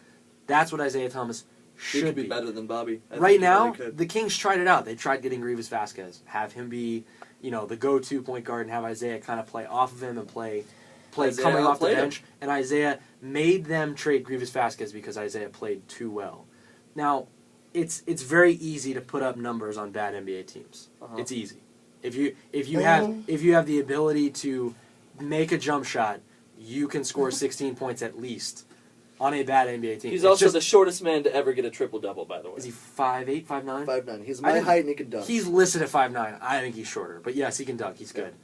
That's what Isaiah Thomas should He could be better than Bobby. Right now, the Kings tried it out. They tried getting Grievous Vasquez, have him be, the go-to point guard, and have Isaiah kind of play off of him and play coming off the bench. And Isaiah made them trade Grievous Vasquez because Isaiah played too well. Now, it's very easy to put up numbers on bad NBA teams. It's easy. If you have the ability to make a jump shot, you can score 16 points at least on a bad NBA team. He's also the shortest man to ever get a triple-double, by the way. Is he 5'8", 5'9"? 5'9". He's my height and he can dunk. He's listed at 5'9". I think he's shorter. But yes, he can dunk. He's good.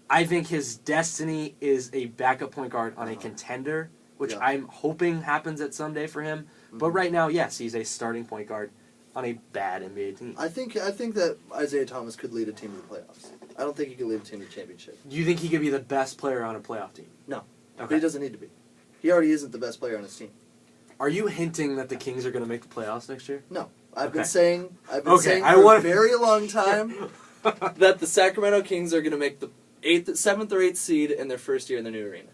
I think his destiny is a backup point guard on a contender, which I'm hoping happens at some day for him. But right now, yes, he's a starting point guard on a bad NBA team. I think that Isaiah Thomas could lead a team to the playoffs. I don't think he could lead a team to the championship. Do you think he could be the best player on a playoff team? No. Okay. But he doesn't need to be. He already isn't the best player on his team. Are you hinting that the Kings are going to make the playoffs next year? No. I've been saying for a very long time that the Sacramento Kings are going to make the 7th or 8th seed in their first year in the new arena.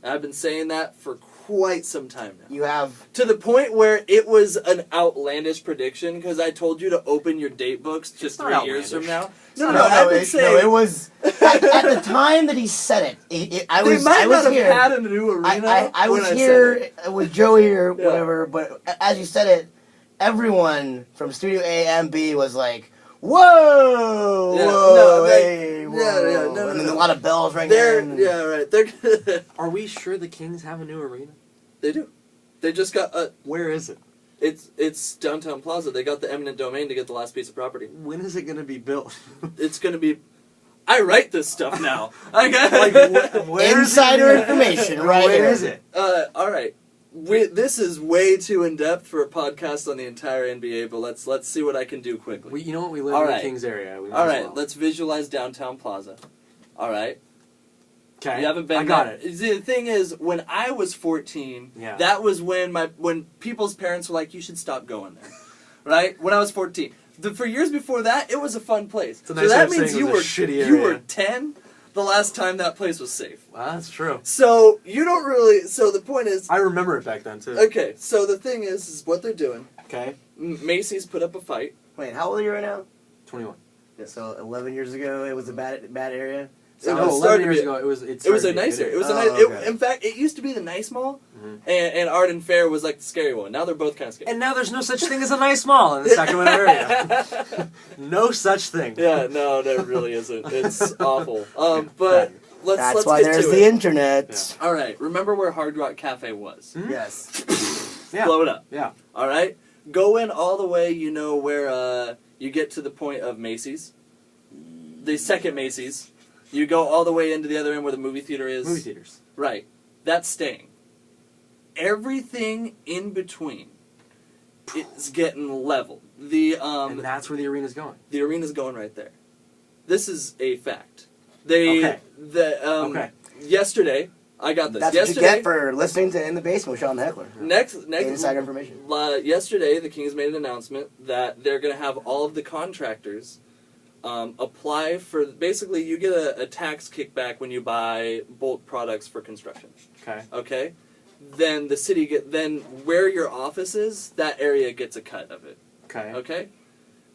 I've been saying that for quite some time now. You have... To the point where it was an outlandish prediction, because I told you to open your date books just 3 years from now. It was... at the time that he said I was here. Had a new arena. I was here with Joey or whatever, but as you said it, everyone from Studio A and B was like, whoa! And then a lot of bells rang in. Yeah, right. Are we sure the Kings have a new arena? They do. They just got Where is it? It's downtown Plaza. They got the eminent domain to get the last piece of property. When is it going to be built? It's going to be... I write this stuff now. Insider information, right? Where is it? All right. This is way too in depth for a podcast on the entire NBA, but let's see what I can do quickly. You know what? We live All in right. the Kings area. We might All as right, well. let's visualize downtown Plaza. All right. Okay. You haven't been I got there. it. The thing is, when I was 14, Yeah. that was when people's parents were like, "You should stop going there." Right? When I was 14. For years before that, it was a fun place. It's a nice way that of means saying it you was were a shitty you area. were 10 the last time that place was safe. Wow, that's true. So you don't really. So the point is, I remember it back then too. okay. So the thing is what they're doing. Okay. Macy's put up a fight. Wait, how old are you right now? 21. So 11 years ago, it was a bad area. So No, it 11 started to years be- ago, it was It was a nice area. It was a nice. okay. In fact, it used to be the nice mall, Mhm. and Arden Fair was like the scary one. Now they're both kind of scary. And now there's no such thing as a nice mall in the Sacramento area. No such thing. Yeah, no, there really isn't. It's awful. But let's That's let's why get there's to the it. internet. All right, remember where Hard Rock Cafe was? Mhm. Yes. Yeah. Blow it up. Yeah. All right, go in all the way. You know where you get to the point of Macy's, the second Macy's. You go all the way into the other end where the movie theater is. Movie theaters. Right. That's staying. Everything in between is getting leveled. And that's where the arena's going. The arena's going right there. This is a fact. They Okay. Okay. Yesterday, I got this. That's what you yesterday, get for listening to In the Basement with Sean Heckler. next Insider information. yesterday, the Kings made an announcement that they're going to have all of the contractors apply for. Basically, you get a tax kickback when you buy bulk products for construction. Okay. Okay, then the city then where your office is, that area gets a cut of it. Okay. Okay,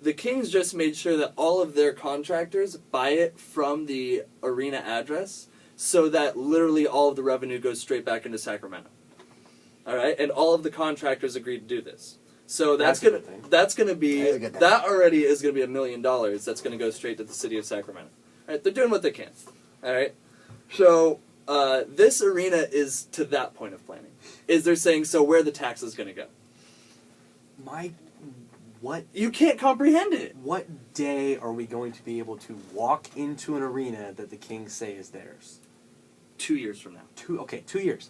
the Kings just made sure that all of their contractors buy it from the arena address, so that literally all of the revenue goes straight back into Sacramento. All right, and all of the contractors agreed to do this. So That's a gonna good thing. that's gonna be That is a good thing. that already is gonna be $1 million. That's gonna go straight to the city of Sacramento. All right, they're doing what they can. All right, so this arena is to that point of planning. Is they're saying so where the tax is gonna go? What You can't comprehend it. what day are we going to be able to walk into an arena that the Kings say is theirs? 2 years from now. 2 years.